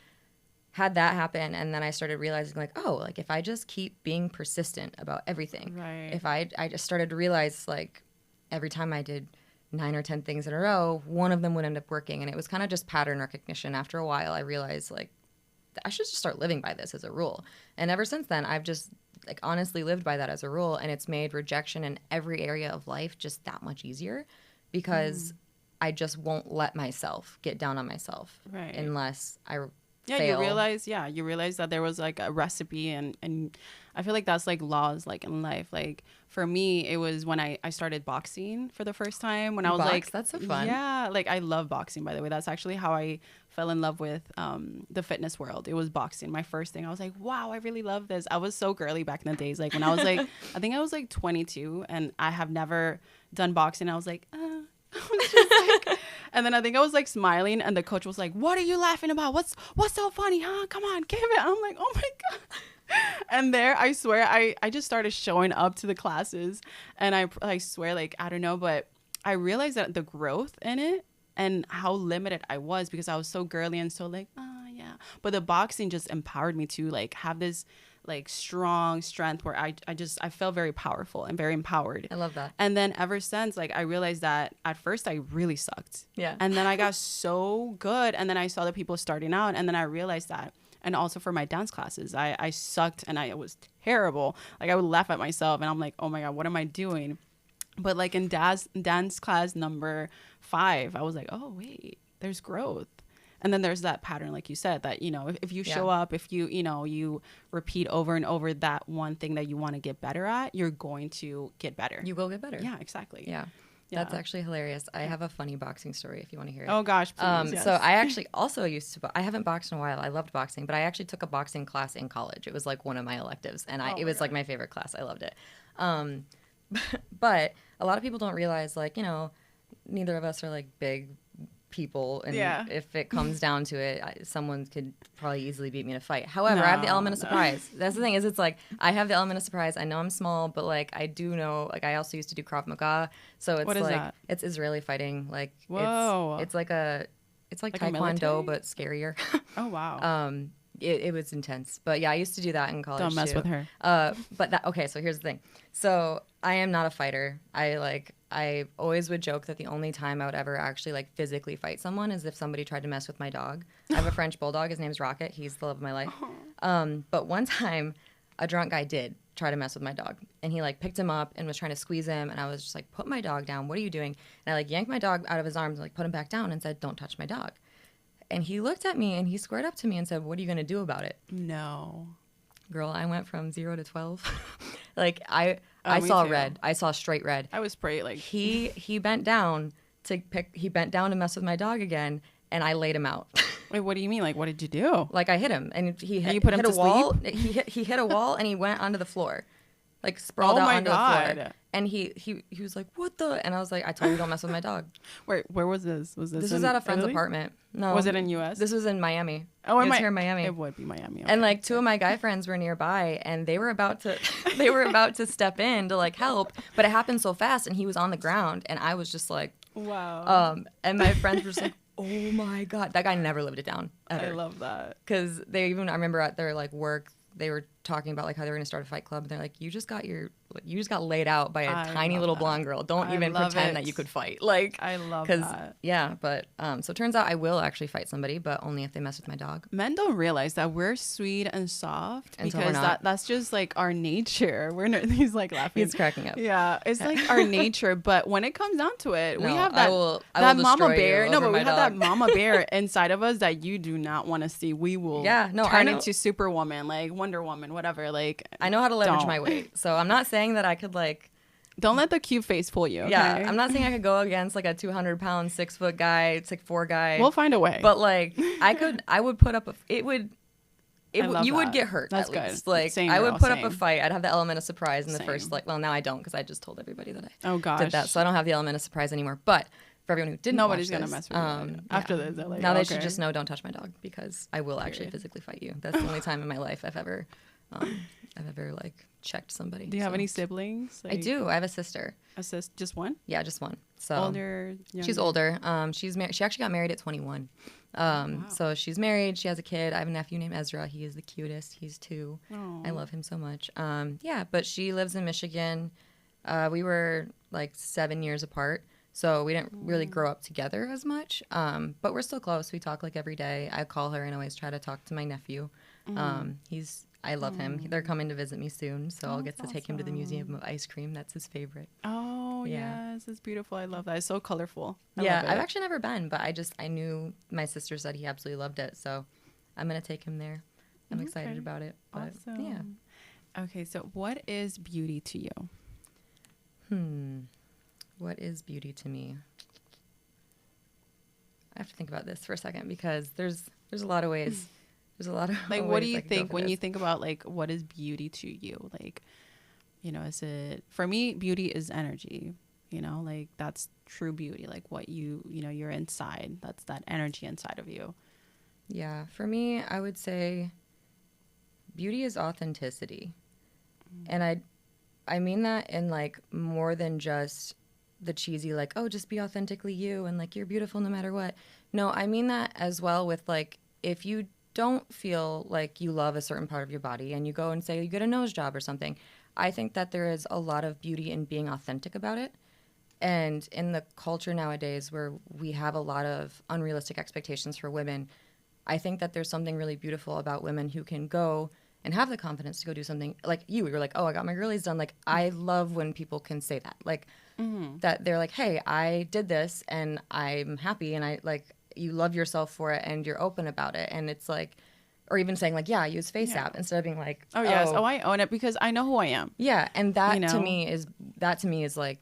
had that happen, and then I started realizing, like, oh, like, if I just keep being persistent about everything, right. If I just started to realize, like, every time I did 9 or 10 things in a row, one of them would end up working, and it was kind of just pattern recognition. After a while, I realized, like, I should just start living by this as a rule, and ever since then, I've just, like, honestly lived by that as a rule, and it's made rejection in every area of life just that much easier, because I just won't let myself get down on myself, right. Unless I fail. You realize that there was like a recipe, and I feel like that's like laws like in life. Like for me, it was when I started boxing for the first time when I was like, that's so fun. Yeah, like I love boxing, by the way. That's actually how I fell in love with the fitness world. It was boxing. My first thing, I was like, wow, I really love this. I was so girly back in the days. Like when I was like, I think I was like 22, and I have never done boxing. I was like, I was just like, and then I think I was like smiling, and the coach was like, what are you laughing about? What's so funny, huh? Come on, give it. And I'm like, oh my God. And there, I swear, I just started showing up to the classes, and I swear, like, I don't know, but I realized that the growth in it and how limited I was, because I was so girly and so like, yeah. But the boxing just empowered me to like have this like strong strength where I felt very powerful and very empowered. I love that. And then ever since, like, I realized that at first I really sucked. Yeah. And then I got so good, and then I saw the people starting out, and then I realized that. And also for my dance classes, I sucked, and I was terrible. Like, I would laugh at myself, and I'm like, oh my God, what am I doing? But like in dance class number 5, I was like, oh wait, there's growth. And then there's that pattern, like you said, that, you know, if you show up, if you repeat over and over that one thing that you want to get better at, you're going to get better. You will get better. Yeah, exactly. Yeah. That's actually hilarious. I have a funny boxing story if you want to hear it. Oh gosh, please. Yes. So I actually also I haven't boxed in a while. I loved boxing, but I actually took a boxing class in college. It was like one of my electives, and it was like my favorite class. I loved it. But a lot of people don't realize, like, you know, neither of us are like big people, and Yeah. if it comes down to it, someone could probably easily beat me in a fight. However, I have the element of surprise. That's the thing, is it's like I have the element of surprise. I know I'm small, but like I do know, like I also used to do Krav Maga, so it's What is like that? it's Israeli fighting. Like Whoa. it's like Like a Taekwondo military? but scarier. Oh wow. It was intense, but yeah, I used to do that in college. Don't mess too. with her. But that, okay, so here's the thing. So I am not a fighter. I always would joke that the only time I would ever actually like physically fight someone is if somebody tried to mess with my dog. I have a French bulldog. His name's Rocket. He's the love of my life. But one time, a drunk guy did try to mess with my dog, and he like picked him up and was trying to squeeze him, and I was just like, "Put my dog down. What are you doing?" And I like yanked my dog out of his arms and like put him back down and said, "Don't touch my dog." And he looked at me and he squared up to me and said, "What are you gonna do about it?" No. Girl, I went from 0 to 12. Like I Me saw too. red. I saw straight red. I was pretty like He bent down to mess with my dog again, and I laid him out. Wait, what do you mean? Like, what did you do? Like I hit him, and he hit, you put him hit a to wall. He hit a wall, and he went onto the floor, like sprawled Oh out my onto the God. floor. And he was like, "What the?" And I was like, "I told you don't mess with my dog." Wait, where was this? Was This in was at a friend's Italy? apartment. No, Was it in U.S.? This was in Miami. Oh, it was here in Miami. It would be Miami. And okay. like two of my guy friends were nearby, and they were about to step in to like help, but it happened so fast, and he was on the ground, and I was just like, Wow. and my friends were just like, "Oh my God, that guy never lived it down ever." I love that. Because I remember at their like work, they were talking about like how they were gonna start a fight club, and they're like, you just got laid out by a I tiny love little that. blonde girl. Don't I even love pretend it. that you could fight. Like, I love because that. yeah, but so it turns out I will actually fight somebody, but only if they mess with my dog. Men don't realize that we're sweet and soft Until we're because not. that's just like our nature. We're not, he's like laughing. He's cracking up. Yeah, it's like our nature. But when it comes down to it, we No, have I that will that mama destroy you bear. No, over but we my have that dog. mama bear inside of us that you do not want to see. We will I turn know. into Superwoman, like Wonder Woman, whatever. Like I know how to leverage Don't. my weight, so I'm not saying that I could like. don't let the cute face fool you. Okay? Yeah, I'm not saying I could go against like a 200-pound, 6-foot guy, 6'4" guy. We'll find a way. But like I would put up you would that. get hurt. That's at good. least. Like Same, I would girl, put up a same. fight. I'd have the element of surprise in the Same. first well now I don't because I just told everybody that I oh gosh, did that, so I don't have the element of surprise anymore. But for everyone who didn't, nobody's watch gonna this, mess with you after this. They're like, now they okay. should just know, don't touch my dog, because I will actually Period. physically fight you. That's the only time in my life I've ever like checked somebody. Do you have so. any siblings? I do. I have a sister. A sis, just one? Yeah, just one. So Older? she's older. She's she actually got married at 21. So she's married. She has a kid. I have a nephew named Ezra. He is the cutest. He's 2. Oh. I love him so much. Yeah, but she lives in Michigan. We were like 7 years apart, so we didn't really grow up together as much. But we're still close. We talk like every day. I call her and always try to talk to my nephew. I love him. They're coming to visit me soon, so I'll get to take him to the Museum of Ice Cream. That's his favorite. Oh, Yeah. yes. It's beautiful. I love that. It's so colorful. I Yeah, love it. I've actually never been, but I knew my sister said he absolutely loved it, so I'm going to take him there. I'm excited about it. But Awesome. yeah. Okay, so what is beauty to you? What is beauty to me? I have to think about this for a second because there's a lot of ways. There's a lot of Like, ways what do you I could go think for when you this. think about, like, what is beauty to you? Like, is it, for me, beauty is energy, like, that's true beauty. Like, what you're inside. That's that energy inside of you. Yeah, for me, I would say beauty is authenticity. And I mean that in like more than just the cheesy like, oh, just be authentically you and like you're beautiful no matter what. No, I mean that as well with like if you don't feel like you love a certain part of your body and you go and say you get a nose job or something, I think that there is a lot of beauty in being authentic about it. And in the culture nowadays where we have a lot of unrealistic expectations for women, I think that there's something really beautiful about women who can go and have the confidence to go do something like you. You're like, oh, I got my girlies done. Like, I love when people can say that. Like, that they're like, hey, I did this and I'm happy and I like, you love yourself for it and you're open about it. And it's like, or even saying like, yeah, I use Face App instead of being like, Oh, yes. Oh, I own it because I know who I am. yeah. And that You know? to me is like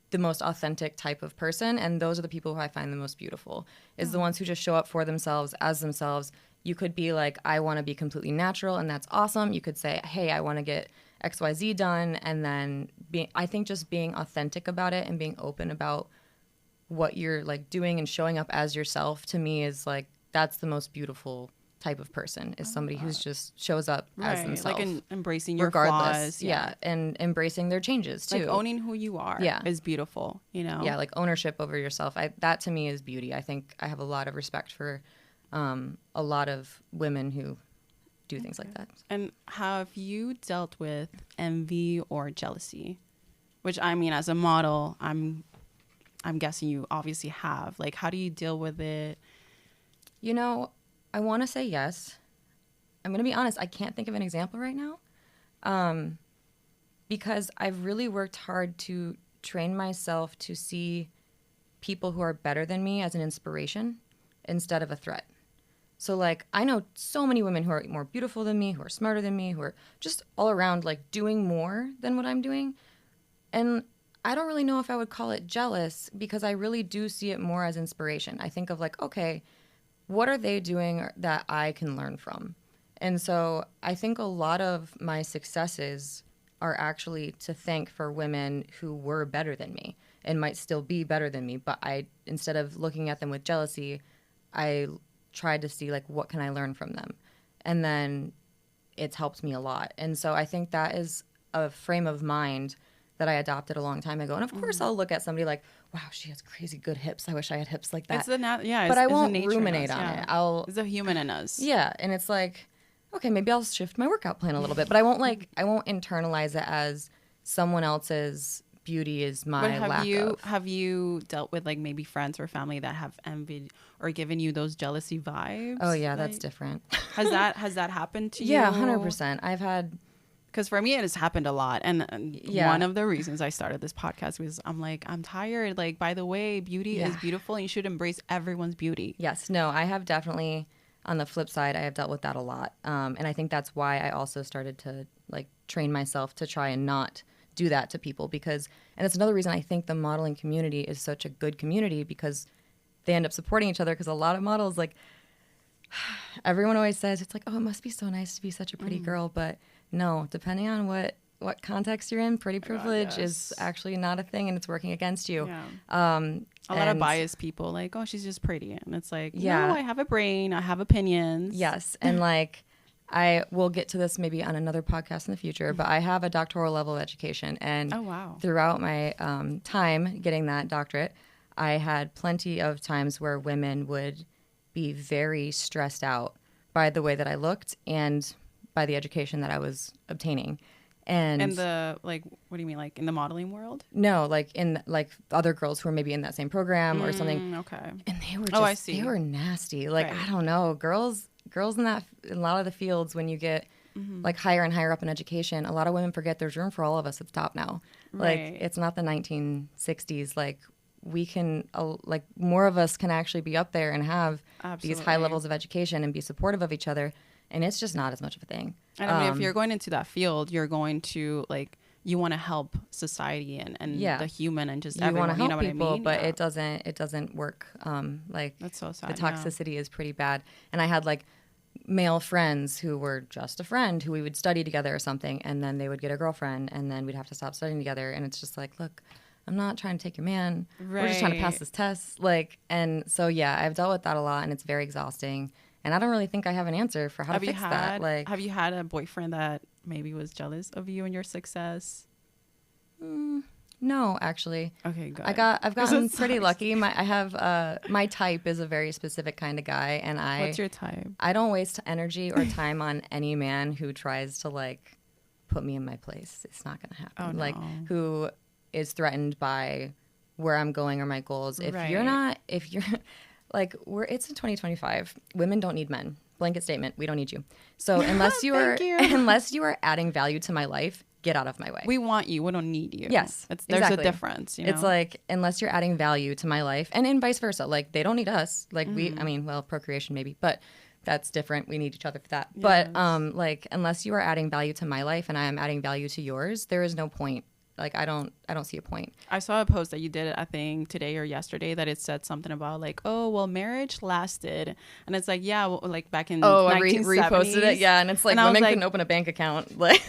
the most authentic type of person. And those are the people who I find the most beautiful is the ones who just show up for themselves as themselves. You could be like, I want to be completely natural and that's awesome. You could say, hey, I want to get XYZ done. And then I think just being authentic about it and being open about what you're like doing and showing up as yourself, to me is like, that's the most beautiful type of person, is somebody who's just shows up as themselves. Like embracing your regardless, flaws. yeah, and embracing their changes too. Like owning who you are is beautiful, you know? Yeah, like ownership over yourself. That to me is beauty. I think I have a lot of respect for a lot of women who do things like that. And have you dealt with envy or jealousy? Which, I mean, as a model, I'm guessing you obviously have. Like, how do you deal with it? You know, I want to say yes. I'm going to be honest, I can't think of an example right now, because I've really worked hard to train myself to see people who are better than me as an inspiration instead of a threat. So, like, I know so many women who are more beautiful than me, who are smarter than me, who are just all around, like, doing more than what I'm doing. And I don't really know if I would call it jealous, because I really do see it more as inspiration. I think of, like, okay, what are they doing that I can learn from? And so I think a lot of my successes are actually to thank for women who were better than me and might still be better than me. But instead of looking at them with jealousy, I tried to see, like, what can I learn from them? And then it's helped me a lot. And so I think that is a frame of mind that I adopted a long time ago. And of course I'll look at somebody like, wow, she has crazy good hips. I wish I had hips like that. But I won't ruminate on it. It's a human in us. Yeah. And it's like, okay, maybe I'll shift my workout plan a little bit, but I won't internalize it as someone else's beauty is my lack of. Have you dealt with, like, maybe friends or family that have envied or given you those jealousy vibes? Oh yeah, like, that's different. Has that happened to you? Yeah, 100%. I've had, because for me it has happened a lot, and one of the reasons I started this podcast was I'm like, I'm tired. Like, by the way, beauty is beautiful, and you should embrace everyone's beauty. Yes, no, I have definitely. On the flip side, I have dealt with that a lot, and I think that's why I also started to, like, train myself to try and not do that to people, because, and it's another reason I think the modeling community is such a good community, because they end up supporting each other. Because a lot of models, like, everyone always says, it's like, oh, it must be so nice to be such a pretty girl, but no, depending on what context you're in, pretty privilege is actually not a thing, and it's working against you. Yeah. A lot of biased people, like, oh, she's just pretty, and it's like, no, I have a brain, I have opinions. Yes, and like, I will get to this maybe on another podcast in the future, but I have a doctoral level of education, and throughout my time getting that doctorate, I had plenty of times where women would be very stressed out by the way that I looked and by the education that I was obtaining. And the, like, what do you mean, like in the modeling world? No, like in, like, other girls who are maybe in that same program or something. Okay. And they were just, they were nasty. Like, I don't know, girls in a lot of the fields, when you get like higher and higher up in education, a lot of women forget there's room for all of us at the top now. Like, it's not the 1960s. Like, we can, like, more of us can actually be up there and have these high levels of education and be supportive of each other. And it's just not as much of a thing. And I mean, if you're going into that field, you're going to, like, you want to help society and the human and just everyone. You want to help people, I mean? But it doesn't work. Like, that's so sad. The toxicity is pretty bad. And I had, like, male friends who were just a friend who we would study together or something, and then they would get a girlfriend, and then we'd have to stop studying together. And it's just like, look, I'm not trying to take your man. We're just trying to pass this test. Like, and so I've dealt with that a lot, and it's very exhausting. And I don't really think I have an answer for how to fix that. Like, have you had a boyfriend that maybe was jealous of you and your success? No, actually. Okay, good. I've gotten pretty lucky. My type is a very specific kind of guy, and What's your type? I don't waste energy or time on any man who tries to, like, put me in my place. It's not going to happen. Oh, no. Like, who is threatened by where I'm going or my goals. If you're like, it's in 2025. Women don't need men. Blanket statement. We don't need you. So unless you are adding value to my life, get out of my way. We want you. We don't need you. Yes, there's a difference. You know? It's like, unless you're adding value to my life, and vice versa. Like, they don't need us. Like, procreation maybe, but that's different. We need each other for that. Yes. But like, unless you are adding value to my life and I am adding value to yours, there is no point like I don't see a point. I saw a post that you did, I think today or yesterday, that it said something about like, oh well, marriage lasted, and it's like, yeah, well, like back in I 1970s. reposted it, yeah, and it's like women couldn't open a bank account, like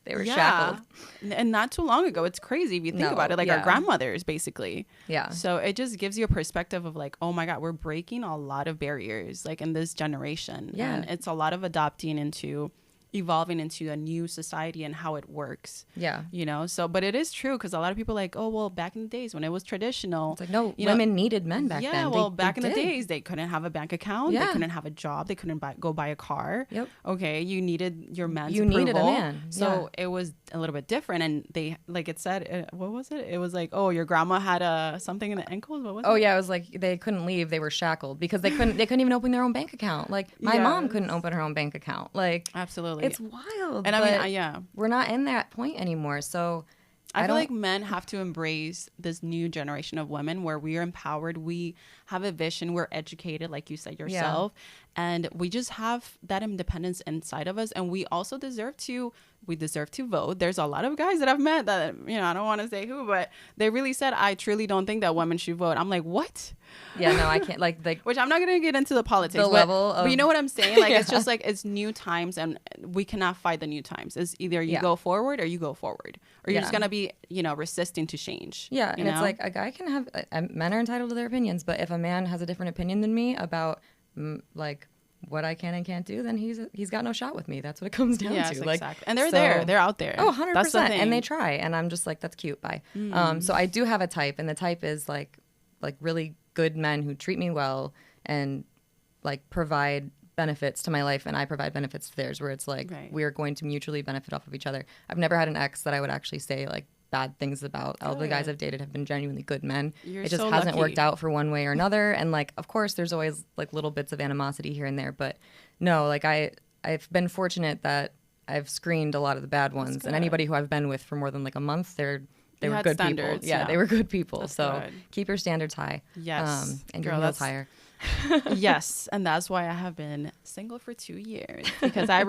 they were shackled, and not too long ago. It's crazy if you think about it, like our grandmothers basically. Yeah. So it just gives you a perspective of like, oh my God, we're breaking a lot of barriers like in this generation. Yeah. And it's a lot of adopting into evolving into a new society and how it works. Yeah. You know, so, but it is true because a lot of people are like, oh, well, back in the days when it was traditional. It's like, no, women needed men back then. Yeah, well, back in the days, they couldn't have a bank account. Yeah. They couldn't have a job. They couldn't go buy a car. Yep. Okay, you needed your man's approval. You needed a man. So it was a little bit different. And they, like it said, what was it? It was like, oh, your grandma had something in the ankles? What was it? Oh, yeah, it was like they couldn't leave. They were shackled because they couldn't even open their own bank account. Like my mom couldn't open her own bank account. Like, absolutely. It's wild. And I mean, we're not in that point anymore. So I feel like men have to embrace this new generation of women where we are empowered. We have a vision. We're educated, like you said yourself. Yeah. And we just have that independence inside of us. And we also deserve to vote. There's a lot of guys that I've met that, you know, I don't want to say who, but they really said, I truly don't think that women should vote. I'm like, what? Yeah, no, I can't. Like which I'm not going to get into the politics. The level of... But you know what I'm saying? Like, it's just like, it's new times and we cannot fight the new times. It's either you go forward or you go forward. Or you're just going to be, you know, resisting to change. Yeah, and it's like, a guy can have... men are entitled to their opinions, but if a man has a different opinion than me about, like... what I can and can't do, then he's got no shot with me. That's what it comes down to. Like, exactly. And they're out there. Oh, 100%. And they try. And I'm just like, that's cute. Bye. So I do have a type, and the type is like really good men who treat me well and like provide benefits to my life, and I provide benefits to theirs, where it's like we are going to mutually benefit off of each other. I've never had an ex that I would actually say like bad things about. All the guys I've dated have been genuinely good men. It just hasn't worked out for one way or another. And like, of course, there's always like little bits of animosity here and there, but no, like I've been fortunate that I've screened a lot of the bad ones, and anybody who I've been with for more than like a month, they were good people. Yeah, they were good people. That's so good. Keep your standards high. Yes, and your heels higher. Yes, and that's why I have been single for 2 years, because I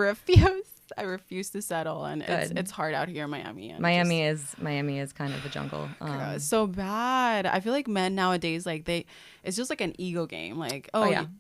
refuse to settle, and it's hard out here in Miami. Miami is kind of a jungle. It's so bad. I feel like men nowadays, like it's just like an ego game. Like,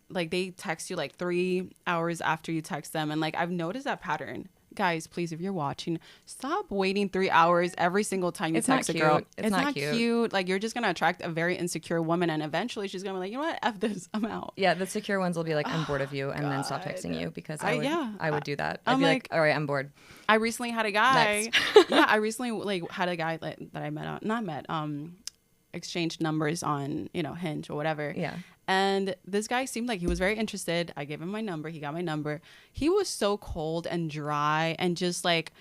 like they text you like 3 hours after you text them, and like I've noticed that pattern. Guys, please, if you're watching, stop waiting 3 hours every single time you text a girl. It's not cute. Like, you're just going to attract a very insecure woman, and eventually she's going to be like, you know what? F this. I'm out. Yeah, the secure ones will be like, I'm bored of you, and then stop texting you, because I would do that. I'd be like, all right, I'm bored. I recently had a guy. I recently like had a guy that I met exchanged numbers on, you know, Hinge or whatever. Yeah. And this guy seemed like he was very interested. I gave him my number. He got my number. He was so cold and dry and just like,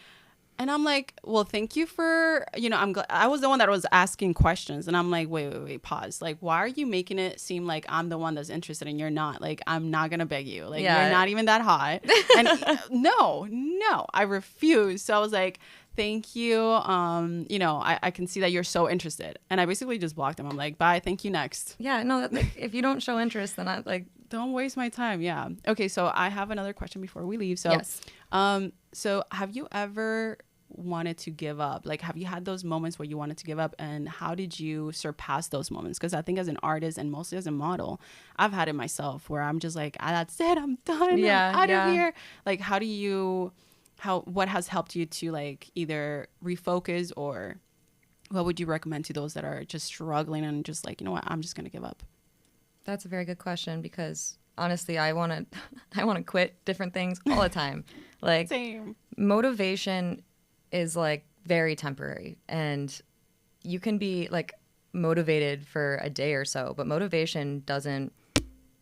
and I'm like, well, thank you for, you know, I'm glad. I was the one that was asking questions, and I'm like, wait, pause. Like, why are you making it seem like I'm the one that's interested and you're not? Like, I'm not going to beg you. Like, you're not even that hot. And no, I refuse. So I was like, thank you. You know, I can see that you're so interested. And I basically just blocked him. I'm like, bye, thank you, next. Yeah, no, like, if you don't show interest, then I like... Don't waste my time, yeah. Okay, so I have another question before we leave. So, yes. So have you ever wanted to give up? Like, have you had those moments where you wanted to give up, and how did you surpass those moments? Because I think as an artist and mostly as a model, I've had it myself where I'm just like, that's it, I'm done. Yeah, I'm out of here. Like, what has helped you to like either refocus, or what would you recommend to those that are just struggling and just like, you know what, I'm just going to give up? That's a very good question, because honestly, I want to quit different things all the time. Like, same. Motivation is like very temporary, and you can be like motivated for a day or so, but motivation doesn't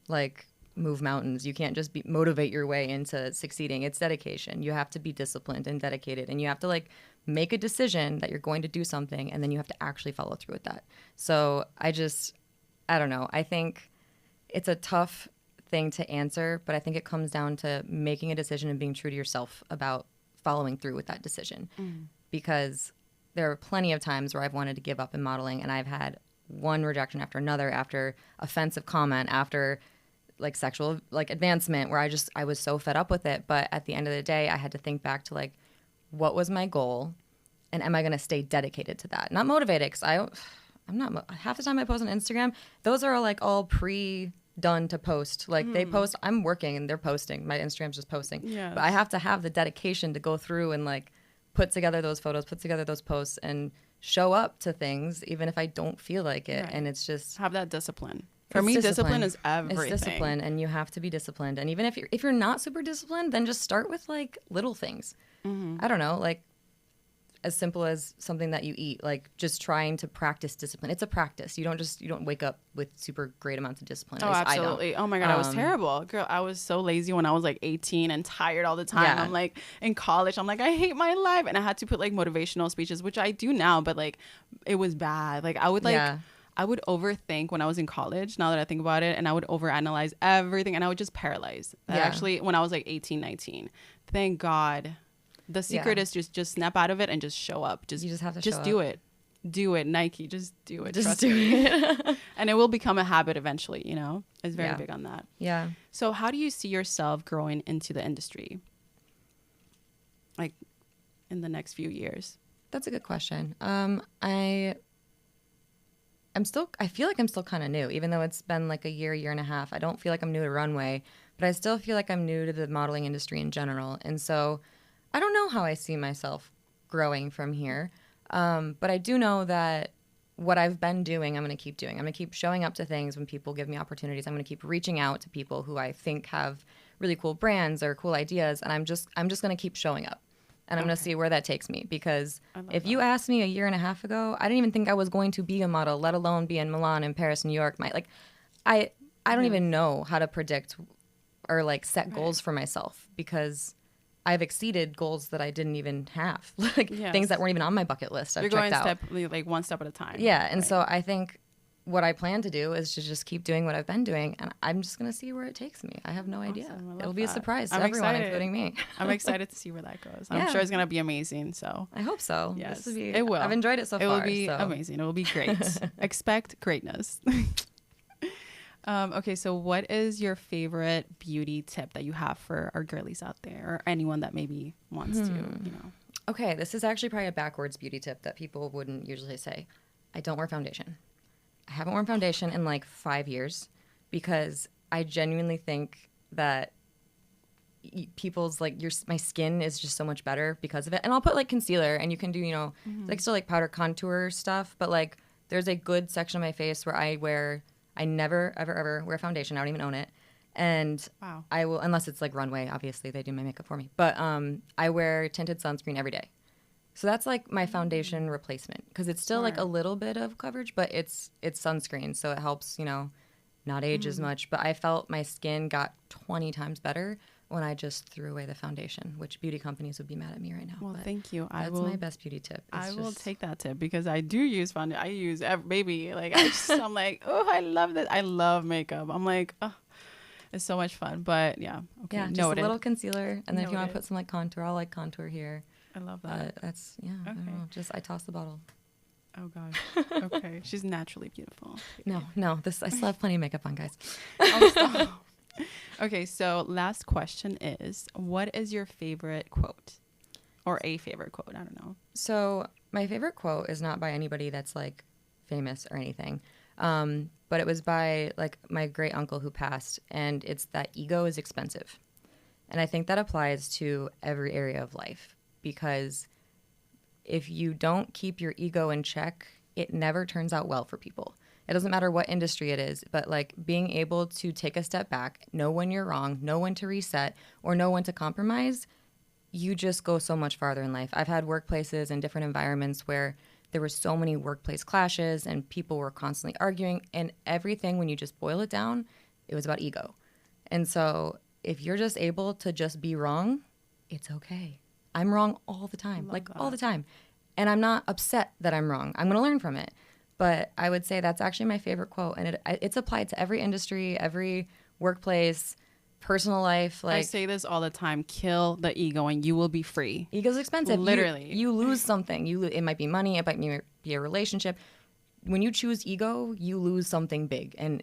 like move mountains. You can't just motivate your way into succeeding. It's dedication. You have to be disciplined and dedicated, and you have to like make a decision that you're going to do something, and then you have to actually follow through with that. So I don't know. I think it's a tough thing to answer, but I think it comes down to making a decision and being true to yourself about following through with that decision. Because there are plenty of times where I've wanted to give up in modeling, and I've had one rejection after another, after offensive comment, after like sexual like advancement, where I was so fed up with it. But at the end of the day, I had to think back to like, what was my goal? And am I going to stay dedicated to that? Not motivated, because I'm not, half the time I post on Instagram, those are like all pre-done to post. Like they post, I'm working and they're posting. My Instagram's just posting. Yes. But I have to have the dedication to go through and like put together those photos, put together those posts, and show up to things even if I don't feel like it. Right. And it's just have that discipline. For me, discipline is everything. It's discipline, and you have to be disciplined. And even if you're not super disciplined, then just start with like little things. I don't know, like as simple as something that you eat, like just trying to practice discipline. It's a practice. You don't wake up with super great amounts of discipline. Oh, absolutely. Oh my God, I was terrible. Girl, I was so lazy when I was like 18 and tired all the time. Yeah. I'm like in college, I'm like, I hate my life. And I had to put like motivational speeches, which I do now, but like it was bad. Like I would I would overthink when I was in college, now that I think about it, and I would overanalyze everything, and I would just paralyze. Actually, when I was like 18, 19. Thank God. The secret is just snap out of it and just show up. You just have to just do it. Do it, Nike. Just do it. Just do it. And it will become a habit eventually, you know? It's very big on that. Yeah. So how do you see yourself growing into the industry? Like in the next few years? That's a good question. I feel like I'm still kind of new, even though it's been like a year and a half. I don't feel like I'm new to runway, but I still feel like I'm new to the modeling industry in general. And so I don't know how I see myself growing from here. But I do know that what I've been doing, I'm going to keep doing. I'm going to keep showing up to things when people give me opportunities. I'm going to keep reaching out to people who I think have really cool brands or cool ideas. And I'm just going to keep showing up. And I'm going to see where that takes me, because if you asked me a year and a half ago, I didn't even think I was going to be a model, let alone be in Milan and Paris, New York. I don't even know how to predict or like set goals for myself, because I've exceeded goals that I didn't even have, things that weren't even on my bucket list. I've checked out. Like one step at a time. Yeah, and so I think what I plan to do is to just keep doing what I've been doing, and I'm just going to see where it takes me. I have no idea. It'll be a surprise to everyone, including me. I'm excited to see where that goes. I'm sure it's going to be amazing. So I hope so. Yes, it will. I've enjoyed it so far. It will be amazing. It will be great. Expect greatness. Okay, so what is your favorite beauty tip that you have for our girlies out there, or anyone that maybe wants to, you know? Okay, this is actually probably a backwards beauty tip that people wouldn't usually say. I don't wear foundation. I haven't worn foundation in like 5 years, because I genuinely think that people's my skin is just so much better because of it. And I'll put like concealer, and you can do, you know, like still like powder contour stuff, but like there's a good section of my face where I never ever wear foundation. I don't even own it. And I will, unless it's like runway, obviously they do my makeup for me, but I wear tinted sunscreen every day. So that's like my foundation replacement, because it's still like a little bit of coverage, but it's sunscreen, so it helps, you know, not age as much. But I felt my skin got 20 times better when I just threw away the foundation, which beauty companies would be mad at me right now. Well, thank you. That's my best beauty tip. I will take that tip, because I do use foundation. I use baby. Like I'm like, oh, I love this. I love makeup. I'm like, oh, it's so much fun. But yeah, okay, yeah, just a little concealer, and then if you want to put some like contour, I'll like contour here. I love that. That's okay. I don't know. Just I toss the bottle. Oh gosh. Okay. She's naturally beautiful. No. I still have plenty of makeup on, guys. Okay, so last question is, what is your favorite quote, or a favorite quote? I don't know. So my favorite quote is not by anybody that's like famous or anything, but it was by like my great uncle who passed, and it's that ego is expensive, and I think that applies to every area of life. Because if you don't keep your ego in check, it never turns out well for people. It doesn't matter what industry it is, but like being able to take a step back, know when you're wrong, know when to reset, or know when to compromise, you just go so much farther in life. I've had workplaces and different environments where there were so many workplace clashes and people were constantly arguing, and everything, when you just boil it down, it was about ego. And so if you're just able to just be wrong, it's okay. I'm wrong all the time, all the time. And I'm not upset that I'm wrong. I'm going to learn from it. But I would say that's actually my favorite quote. And it's applied to every industry, every workplace, personal life. Like, I say this all the time: kill the ego and you will be free. Ego's expensive. Literally. You lose something. It might be money. It might be a relationship. When you choose ego, you lose something big. And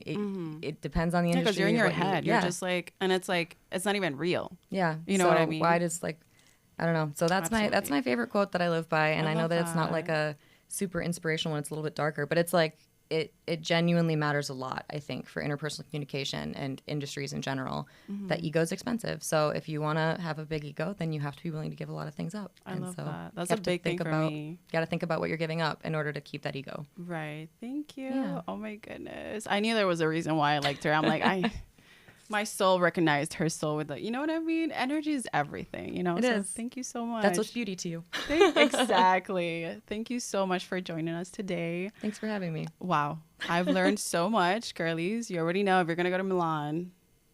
it depends on the industry. Because you're in your head. You're just like, and it's like, it's not even real. Yeah. You know what I mean? Why does like, I don't know. So that's my favorite quote that I live by. And I know that it's not like a super inspirational one. It's a little bit darker, but it's like it genuinely matters a lot, I think, for interpersonal communication and industries in general, that ego is expensive. So if you want to have a big ego, then you have to be willing to give a lot of things up. I love that. That's a big thing for me. You got to think about what you're giving up in order to keep that ego. Right. Thank you. Yeah. Oh my goodness. I knew there was a reason why I liked her. I'm like, my soul recognized her soul with you know what I mean? Energy is everything, you know? It is. Thank you so much. That's what's beauty to you. Exactly. Thank you so much for joining us today. Thanks for having me. Wow. I've learned so much, girlies. You already know if you're going to go to Milan,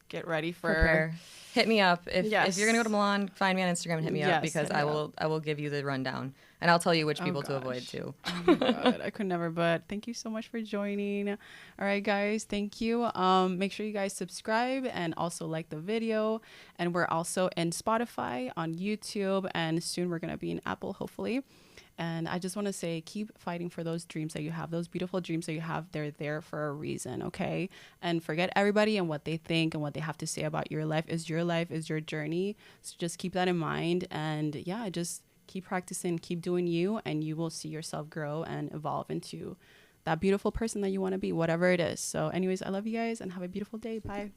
get ready for... Prepare. Hit me up. If you're going to go to Milan, find me on Instagram and hit me up, because I will give you the rundown. And I'll tell you which people to avoid too. Oh my God, I could never, but thank you so much for joining. All right, guys, thank you. Make sure you guys subscribe and also like the video. And we're also in Spotify, on YouTube, and soon we're going to be in Apple, hopefully. And I just want to say, keep fighting for those dreams that you have, those beautiful dreams that you have. They're there for a reason, okay? And forget everybody and what they think and what they have to say about your life. Is your life, is your journey. So just keep that in mind. And yeah, just keep practicing, keep doing you, and you will see yourself grow and evolve into that beautiful person that you want to be, whatever it is. So anyways, I love you guys and have a beautiful day. Bye.